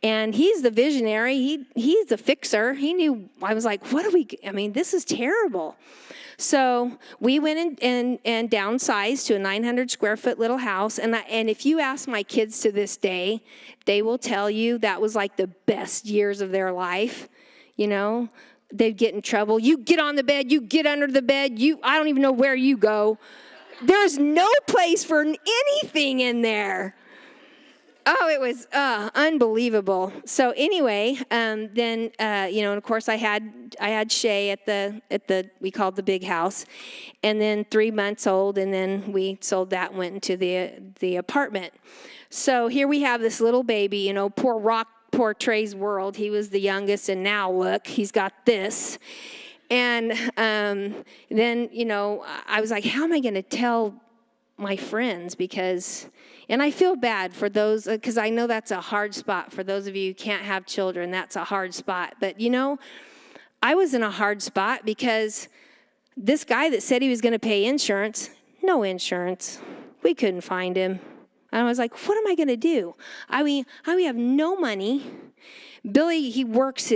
Speaker 2: And he's the visionary. He's the fixer. He knew. I was like, this is terrible. So we went and downsized to a 900 square foot little house. And if you ask my kids to this day, they will tell you that was like the best years of their life. They'd get in trouble. You get on the bed. You get under the bed. I don't even know where you go. There's no place for anything in there. Oh, it was unbelievable. So anyway, then and of course I had Shay at the we called the big house, and then 3 months old, and then we sold that and went into the apartment. So here we have this little baby, poor Trey's world. He was the youngest, and now look, he's got this. And then, I was like, how am I going to tell my friends because, and I feel bad for those, because I know that's a hard spot. For those of you who can't have children, that's a hard spot. But, I was in a hard spot because this guy that said he was going to pay insurance, no insurance. We couldn't find him. And I was like, what am I going to do? We have no money. Billy, he works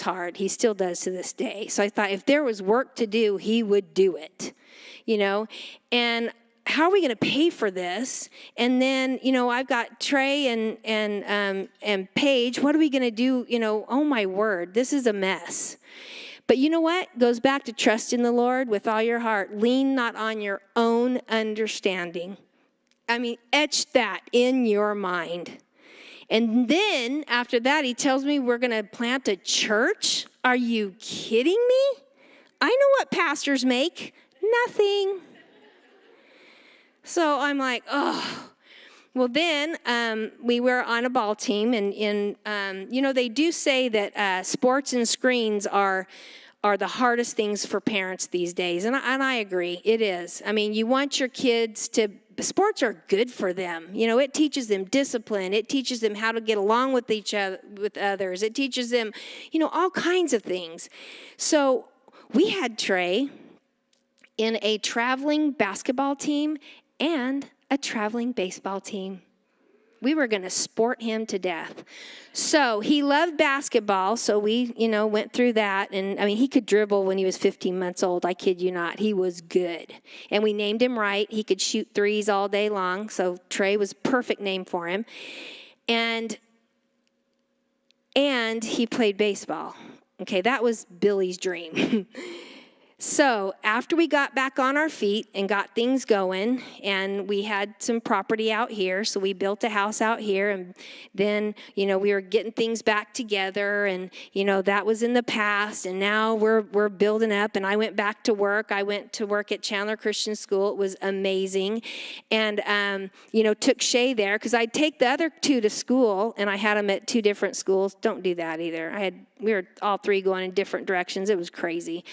Speaker 2: hard. He still does to this day. So I thought if there was work to do, he would do it, And how are we going to pay for this? And then, I've got Trey and Paige. What are we going to do? Oh my word, this is a mess. But you know what? Goes back to trust in the Lord with all your heart. Lean not on your own understanding. Etch that in your mind. And then after that, he tells me we're going to plant a church. Are you kidding me? I know what pastors make. Nothing. So I'm like, oh. Well, then we were on a ball team, and they do say that sports and screens are the hardest things for parents these days, and I agree, it is. You want your kids to. Sports are good for them. It teaches them discipline. It teaches them how to get along with each other, with others. It teaches them, all kinds of things. So we had Trey in a traveling basketball team and a traveling baseball team. We were going to sport him to death. So he loved basketball, so we, went through that. And, he could dribble when he was 15 months old. I kid you not. He was good. And we named him right. He could shoot threes all day long, so Trey was a perfect name for him. And he played baseball. Okay, that was Billy's dream. So after we got back on our feet and got things going, and we had some property out here, so we built a house out here, and then, we were getting things back together, and, that was in the past, and now we're building up, and I went back to work. I went to work at Chandler Christian School. It was amazing, and, took Shay there, because I'd take the other two to school, and I had them at two different schools. Don't do that either. We were all three going in different directions. It was crazy.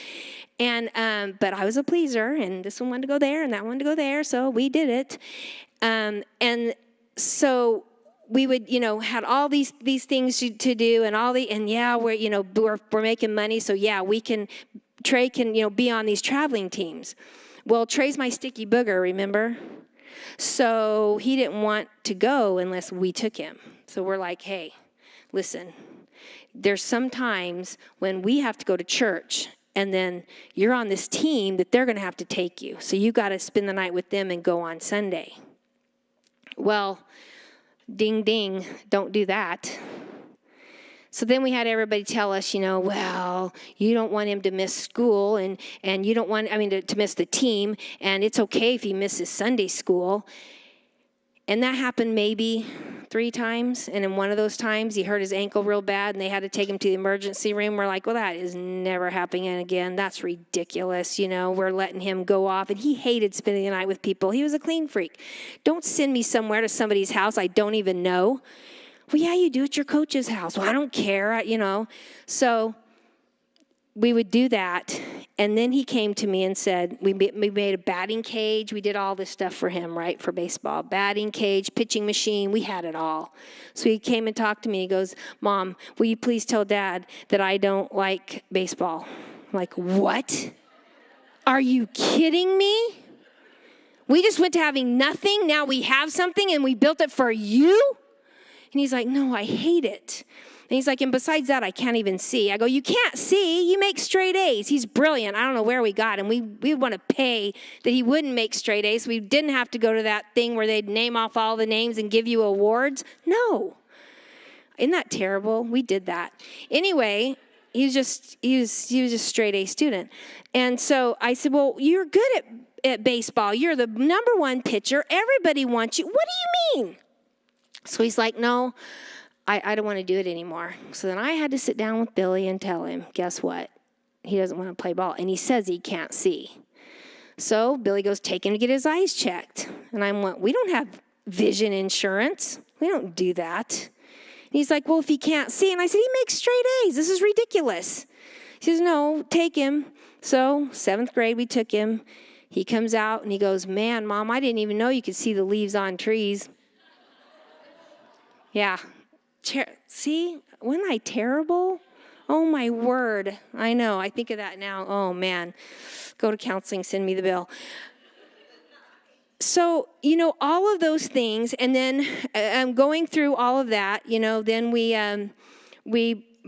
Speaker 2: And but I was a pleaser, and this one wanted to go there, and that one wanted to go there, so we did it. And so we would, had all these things to do, and yeah, we're making money, so yeah, Trey can, be on these traveling teams. Well, Trey's my sticky booger, remember? So he didn't want to go unless we took him. So we're like, hey, listen, there's some times when we have to go to church, and then you're on this team that they're going to have to take you. So you got to spend the night with them and go on Sunday. Well, ding, ding, don't do that. So then we had everybody tell us, well, you don't want him to miss school, and you don't want, to miss the team, and it's okay if he misses Sunday school. And that happened maybe 3 times, and in one of those times, he hurt his ankle real bad, and they had to take him to the emergency room. We're like, well, that is never happening again. That's ridiculous, We're letting him go off, and he hated spending the night with people. He was a clean freak. Don't send me somewhere to somebody's house I don't even know. Well, yeah, you do at your coach's house. Well, I don't care, So we would do that, and then he came to me and said, we made a batting cage. We did all this stuff for him, right, for baseball. Batting cage, pitching machine, we had it all. So he came and talked to me. He goes, Mom, will you please tell Dad that I don't like baseball? I'm like, what? Are you kidding me? We just went to having nothing. Now we have something, and we built it for you? And he's like, no, I hate it. And he's like, and besides that, I can't even see. I go, you can't see? You make straight A's. He's brilliant. I don't know where we got him. We want to pay that he wouldn't make straight A's. We didn't have to go to that thing where they'd name off all the names and give you awards. No. Isn't that terrible? We did that. Anyway, he was just a straight A student. And so I said, well, you're good at baseball. You're the number 1 pitcher. Everybody wants you. What do you mean? So he's like, no, I don't want to do it anymore. So then I had to sit down with Billy and tell him, guess what? He doesn't want to play ball. And he says he can't see. So Billy goes, take him to get his eyes checked. And I went, we don't have vision insurance. We don't do that. And he's like, well, if he can't see. And I said, he makes straight A's. This is ridiculous. He says, no, take him. So 7th grade, we took him. He comes out and he goes, man, Mom, I didn't even know you could see the leaves on trees. Yeah. See, wasn't I terrible? Oh, my word. I know. I think of that now. Oh, man. Go to counseling. Send me the bill. So, all of those things. And then going through all of that, then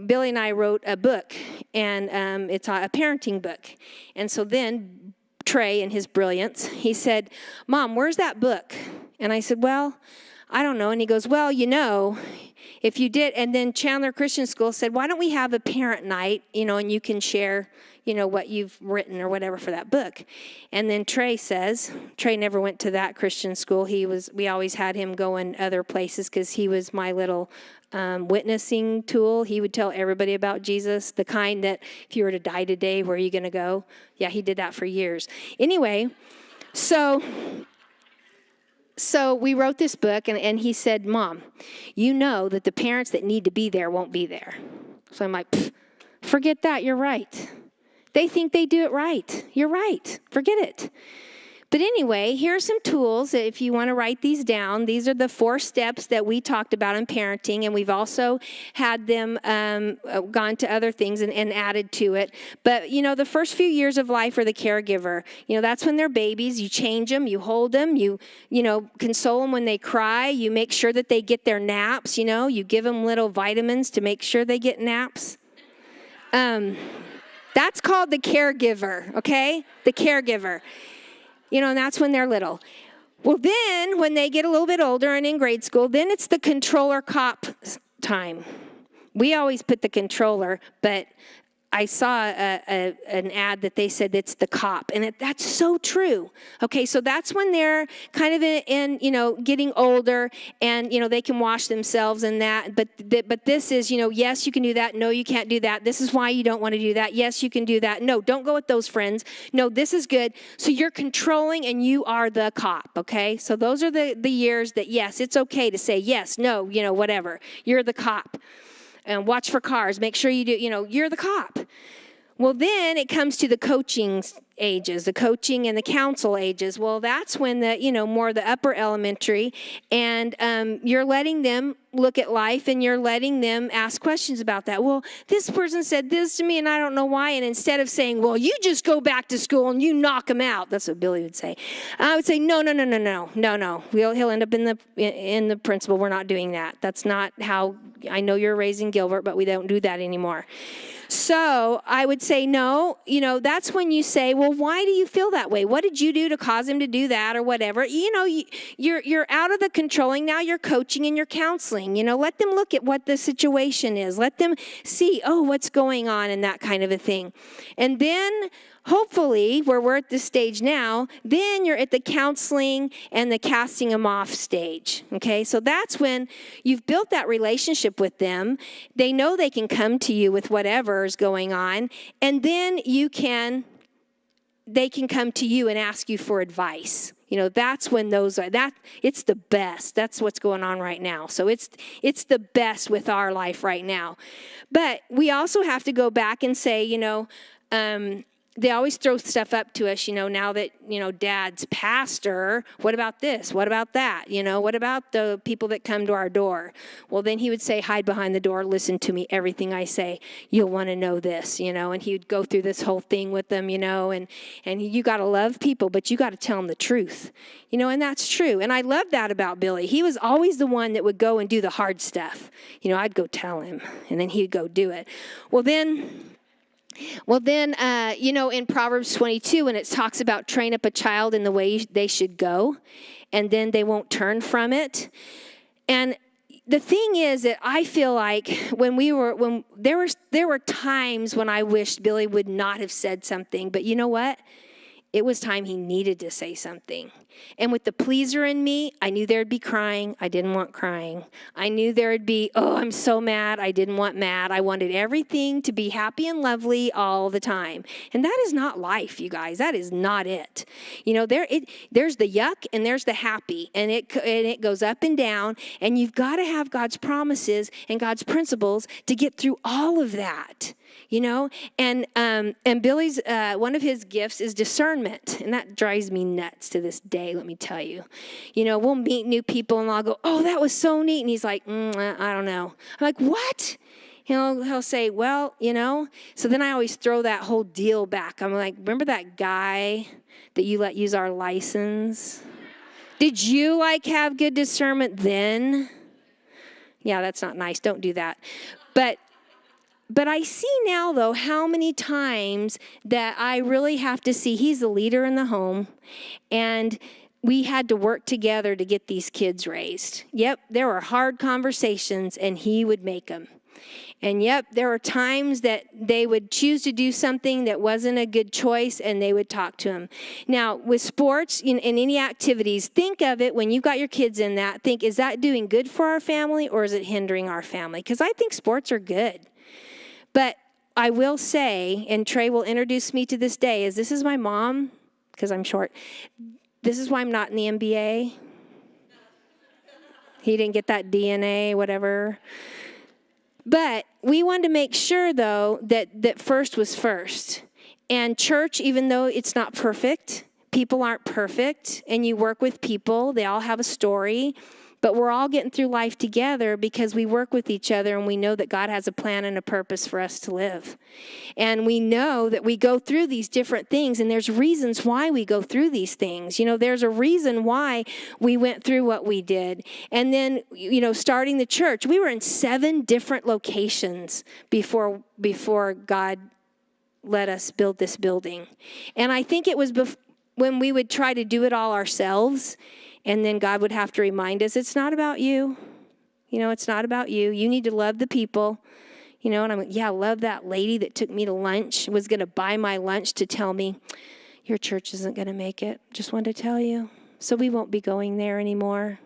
Speaker 2: Billy and I wrote a book. And it's a parenting book. And so then Trey, in his brilliance, he said, Mom, where's that book? And I said, well, I don't know. And he goes, well, if you did, and then Chandler Christian School said, why don't we have a parent night, and you can share, what you've written or whatever for that book. And then Trey never went to that Christian school. We always had him go in other places because he was my little witnessing tool. He would tell everybody about Jesus, the kind that if you were to die today, where are you going to go? Yeah, he did that for years. Anyway, so we wrote this book, and he said, Mom, you know that the parents that need to be there won't be there. So I'm like, forget that. You're right. They think they do it right. You're right. Forget it. But anyway, here are some tools if you want to write these down. These are the 4 steps that we talked about in parenting, and we've also had them gone to other things and added to it. But, the first few years of life are the caregiver. That's when they're babies. You change them, you hold them, you console them when they cry. You make sure that they get their naps, you give them little vitamins to make sure they get naps. That's called the caregiver, okay? The caregiver. And that's when they're little. Well, then when they get a little bit older and in grade school, then it's the controller cop time. We always put the controller, but I saw an ad that they said it's the cop, and that's so true. Okay, so that's when they're kind of in getting older, and they can wash themselves and that. But this is yes, you can do that. No, you can't do that. This is why you don't want to do that. Yes, you can do that. No, don't go with those friends. No, this is good. So you're controlling, and you are the cop. Okay, so those are the years that yes, it's okay to say yes, no, whatever. You're the cop. And watch for cars. Make sure you do, you're the cop. Well, then it comes to the coaching ages, the coaching and the counsel ages. Well, that's when more the upper elementary, and you're letting them look at life, and you're letting them ask questions about that. Well, this person said this to me, and I don't know why. And instead of saying, well, you just go back to school and you knock them out. That's what Billy would say. I would say, no. He'll end up in the principal. We're not doing that. That's not how, I know you're raising Gilbert, but we don't do that anymore. So I would say, no, that's when you say, well, why do you feel that way? What did you do to cause him to do that or whatever? You're out of the controlling. Now you're coaching and you're counseling. Let them look at what the situation is. Let them see, what's going on and that kind of a thing. And then hopefully, where we're at this stage now, then you're at the counseling and the casting them off stage, okay? So that's when you've built that relationship with them. They know they can come to you with whatever is going on, and then they can come to you and ask you for advice. That's when it's the best. That's what's going on right now. So it's the best with our life right now. But we also have to go back and say, they always throw stuff up to us, now that, Dad's pastor. What about this? What about that? What about the people that come to our door? Well, then he would say, hide behind the door, listen to me, everything I say. You'll want to know this, and he would go through this whole thing with them, and you got to love people, but you got to tell them the truth, and that's true. And I love that about Billy. He was always the one that would go and do the hard stuff. I'd go tell him, and then he'd go do it. Well, then, in Proverbs 22, when it talks about train up a child in the way they should go, and then they won't turn from it. And the thing is that I feel like when there were times when I wished Billy would not have said something, but you know what? It was time he needed to say something. And with the pleaser in me, I knew there'd be crying. I didn't want crying. I knew there'd be, I'm so mad. I didn't want mad. I wanted everything to be happy and lovely all the time. And that is not life, you guys. That is not it. There's the yuck and there's the happy. And it goes up and down. And you've got to have God's promises and God's principles to get through all of that. And Billy's, one of his gifts is discernment, and that drives me nuts to this day, let me tell you. We'll meet new people, and I'll go, oh, that was so neat, and he's like, I don't know. I'm like, what? He'll say, well, so then I always throw that whole deal back. I'm like, remember that guy that you let use our license? Did you have good discernment then? Yeah, that's not nice. Don't do that. But I see now, though, how many times that I really have to see he's the leader in the home, and we had to work together to get these kids raised. Yep, there were hard conversations, and he would make them. And yep, there were times that they would choose to do something that wasn't a good choice, and they would talk to him. Now, with sports and any activities, think of it when you've got your kids in that. Think, is that doing good for our family, or is it hindering our family? Because I think sports are good. But I will say, and Trey will introduce me to this day, this is my mom, because I'm short. This is why I'm not in the NBA. He didn't get that DNA, whatever. But we wanted to make sure, though, that first was first. And church, even though it's not perfect, people aren't perfect, and you work with people. They all have a story. But we're all getting through life together because we work with each other, and we know that God has a plan and a purpose for us to live. And we know that we go through these different things, and there's reasons why we go through these things. There's a reason why we went through what we did. And then, starting the church, we were in 7 different locations before God let us build this building. And I think it was when we would try to do it all ourselves, and then God would have to remind us, it's not about you. It's not about you. You need to love the people. And I'm like, yeah, I love that lady that took me to lunch, was going to buy my lunch to tell me, your church isn't going to make it. Just wanted to tell you. So we won't be going there anymore.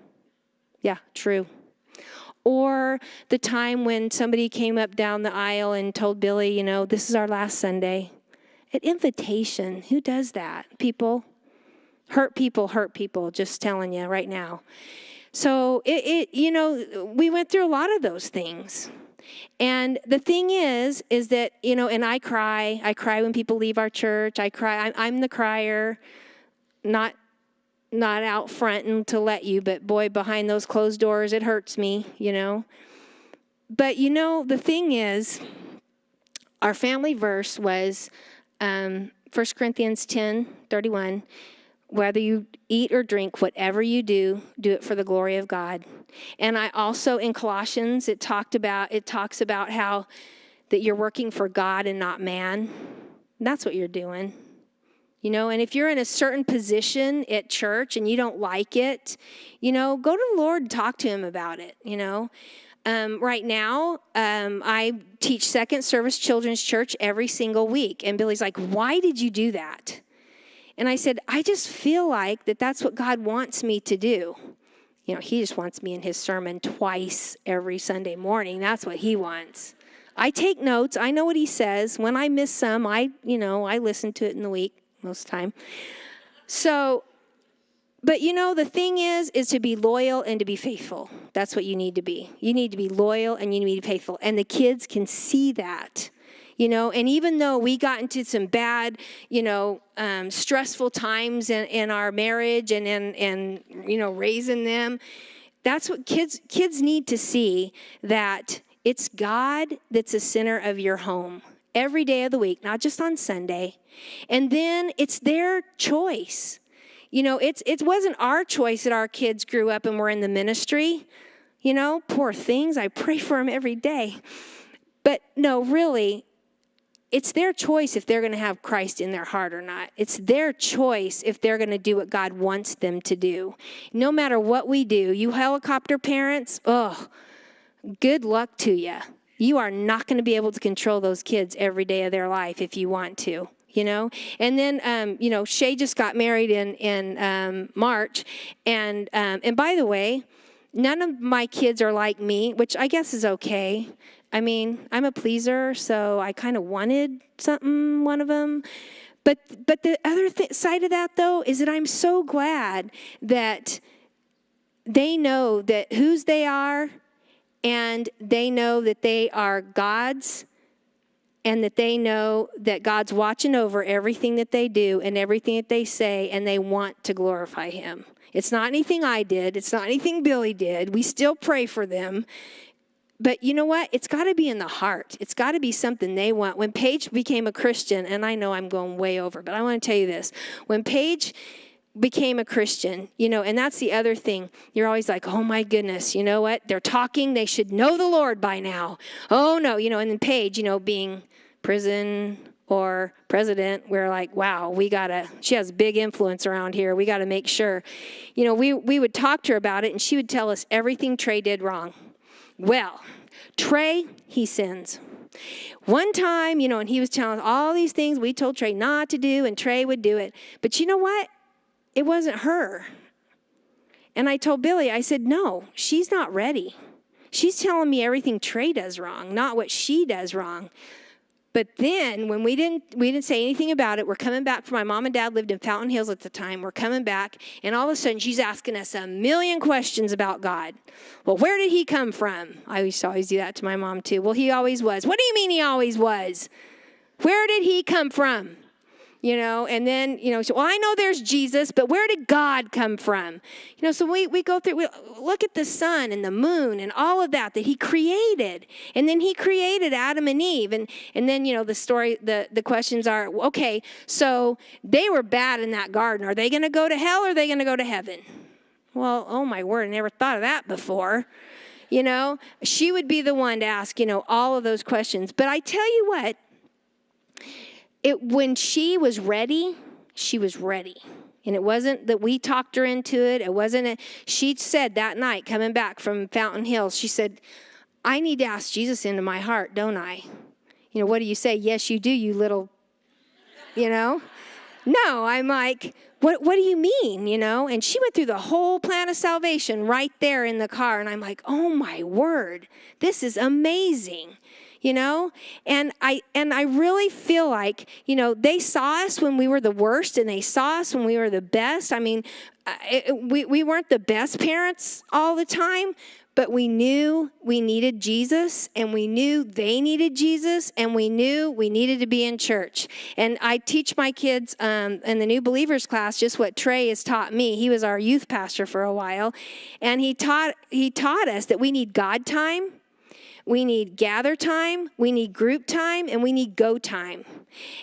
Speaker 2: Yeah, true. Or the time when somebody came up down the aisle and told Billy, this is our last Sunday. An invitation. Who does that? People. Hurt people, just telling you right now. So, we went through a lot of those things. And the thing is that, and I cry when people leave our church. I cry. I'm the crier, not out front and to let you, but boy, behind those closed doors, it hurts me, But, the thing is, our family verse was 1 Corinthians 10:31. Whether you eat or drink, whatever you do, do it for the glory of God. And I also, in Colossians, it talks about how that you're working for God and not man. That's what you're doing. And if you're in a certain position at church and you don't like it, go to the Lord and talk to him about it, Right now, I teach Second Service Children's Church every single week. And Billy's like, why did you do that? And I said, I just feel like that's what God wants me to do. He just wants me in his sermon twice every Sunday morning. That's what he wants. I take notes. I know what he says. When I miss some, I listen to it in the week most of the time. So, but the thing is to be loyal and to be faithful. That's what you need to be. You need to be loyal and you need to be faithful. And the kids can see that. And even though we got into some bad, stressful times in our marriage and raising them, that's what kids need to see, that it's God that's the center of your home every day of the week, not just on Sunday. And then it's their choice. It wasn't our choice that our kids grew up and were in the ministry. Poor things. I pray for them every day. But no, really, it's their choice if they're going to have Christ in their heart or not. It's their choice if they're going to do what God wants them to do. No matter what we do, you helicopter parents, good luck to you. You are not going to be able to control those kids every day of their life if you want to. And then, Shay just got married in March. And by the way, none of my kids are like me, which I guess is okay. I mean, I'm a pleaser, so I kind of wanted one of them. But the other side of that, though, is that I'm so glad that they know that whose they are, and they know that they are God's, and that they know that God's watching over everything that they do and everything that they say, and they want to glorify him. It's not anything I did. It's not anything Billy did. We still pray for them. But you know what? It's got to be in the heart. It's got to be something they want. When Paige became a Christian, and I know I'm going way over, but I want to tell you this. When Paige became a Christian, and that's the other thing. You're always like, oh my goodness, you know what? They're talking. They should know the Lord by now. Oh no, and then Paige, being prison or president, we're like, wow, she has big influence around here. We got to make sure. We would talk to her about it, and she would tell us everything Trey did wrong. Well, Trey, he sins. One time, and he was telling us all these things we told Trey not to do, and Trey would do it. But you know what? It wasn't her. And I told Billy, I said, no, she's not ready. She's telling me everything Trey does wrong, not what she does wrong. But then when we didn't say anything about it, we're coming back from my mom and dad lived in Fountain Hills at the time. We're coming back, and all of a sudden she's asking us a million questions about God. Well, where did he come from? I used to always do that to my mom too. Well, he always was. What do you mean he always was? Where did he come from? And then, so I know there's Jesus, but where did God come from? So we go through, we look at the sun and the moon and all of that he created. And then he created Adam and Eve. And then, the story, the questions are, okay, so they were bad in that garden. Are they going to go to hell or are they going to go to heaven? Well, oh my word, I never thought of that before. She would be the one to ask, all of those questions. But I tell you what, when she was ready, she was ready. And it wasn't that we talked her into it. It wasn't she said that night coming back from Fountain Hills, she said, I need to ask Jesus into my heart, don't I? What do you say? Yes, you do, you little, No, I'm like, what do you mean, And she went through the whole plan of salvation right there in the car. And I'm like, oh my word, this is amazing. And I really feel like, they saw us when we were the worst and they saw us when we were the best. I mean, we weren't the best parents all the time, but we knew we needed Jesus and we knew they needed Jesus and we knew we needed to be in church. And I teach my kids in the New Believers class just what Trey has taught me. He was our youth pastor for a while, and he taught us that we need God time. We need gather time, we need group time, and we need go time.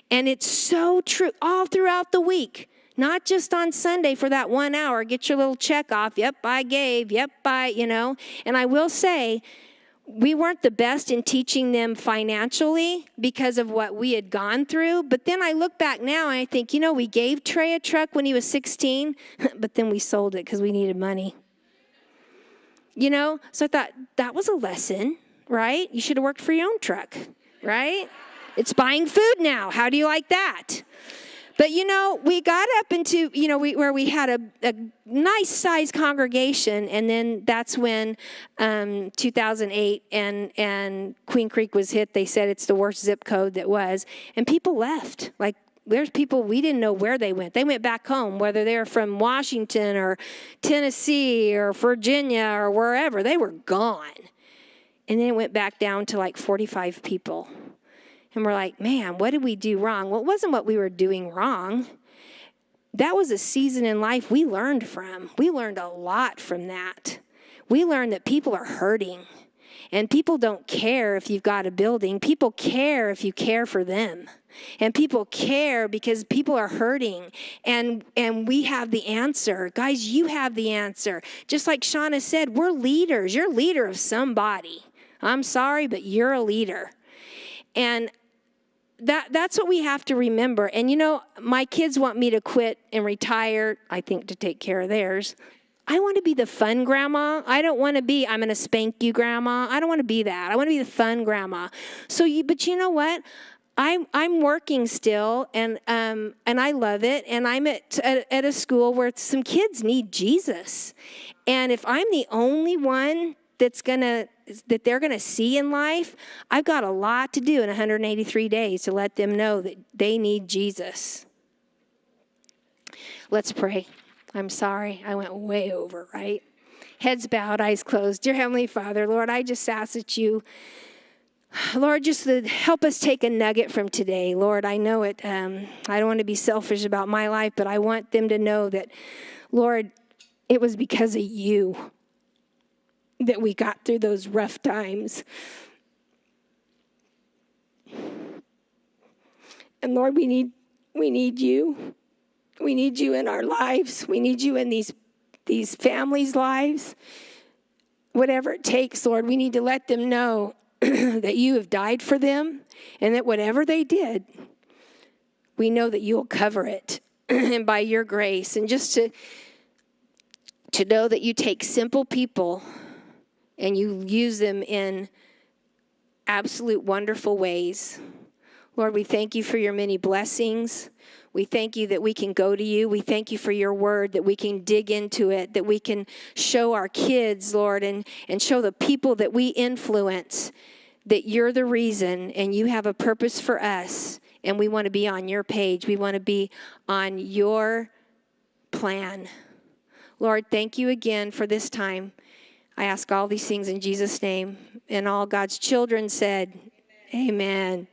Speaker 2: And it's so true all throughout the week, not just on Sunday for that 1 hour. Get your little check off. Yep, I gave. Yep, And I will say, we weren't the best in teaching them financially because of what we had gone through. But then I look back now and I think, we gave Trey a truck when he was 16, but then we sold it because we needed money. So I thought that was a lesson. Right? You should have worked for your own truck, right? It's buying food now. How do you like that? But, we got up into, where we had a nice sized congregation. And then that's when 2008 and Queen Creek was hit. They said it's the worst zip code that was. And people left. Like, there's people, we didn't know where they went. They went back home, whether they're from Washington or Tennessee or Virginia or wherever. They were gone. And then it went back down to like 45 people. And we're like, man, what did we do wrong? Well, it wasn't what we were doing wrong. That was a season in life we learned from. We learned a lot from that. We learned that people are hurting. And people don't care if you've got a building. People care if you care for them. And people care because people are hurting. And we have the answer. Guys, you have the answer. Just like Shauna said, we're leaders. You're a leader of somebody. I'm sorry, but you're a leader. And that's what we have to remember. And my kids want me to quit and retire, I think, to take care of theirs. I want to be the fun grandma. I don't want to be, I'm going to spank you grandma. I don't want to be that. I want to be the fun grandma. But you know what? I'm working still, and I love it. And I'm at a school where some kids need Jesus. And if I'm the only one that they're gonna see in life, I've got a lot to do in 183 days to let them know that they need Jesus. Let's pray. I'm sorry, I went way over, right? Heads bowed, eyes closed. Dear Heavenly Father, Lord, I just ask that you Lord, just help us take a nugget from today. Lord, I know it. I don't want to be selfish about my life, but I want them to know that, Lord, it was because of you that we got through those rough times. And Lord, we need you. We need you in our lives. We need you in these families' lives. Whatever it takes, Lord, we need to let them know that you have died for them, and that whatever they did, we know that you'll cover it and by your grace. And just to know that you take simple people and you use them in absolute wonderful ways. Lord, we thank you for your many blessings. We thank you that we can go to you. We thank you for your word, that we can dig into it, that we can show our kids, Lord, and show the people that we influence that you're the reason and you have a purpose for us, and we want to be on your page. We want to be on your plan. Lord, thank you again for this time. I ask all these things in Jesus' name, and all God's children said, amen.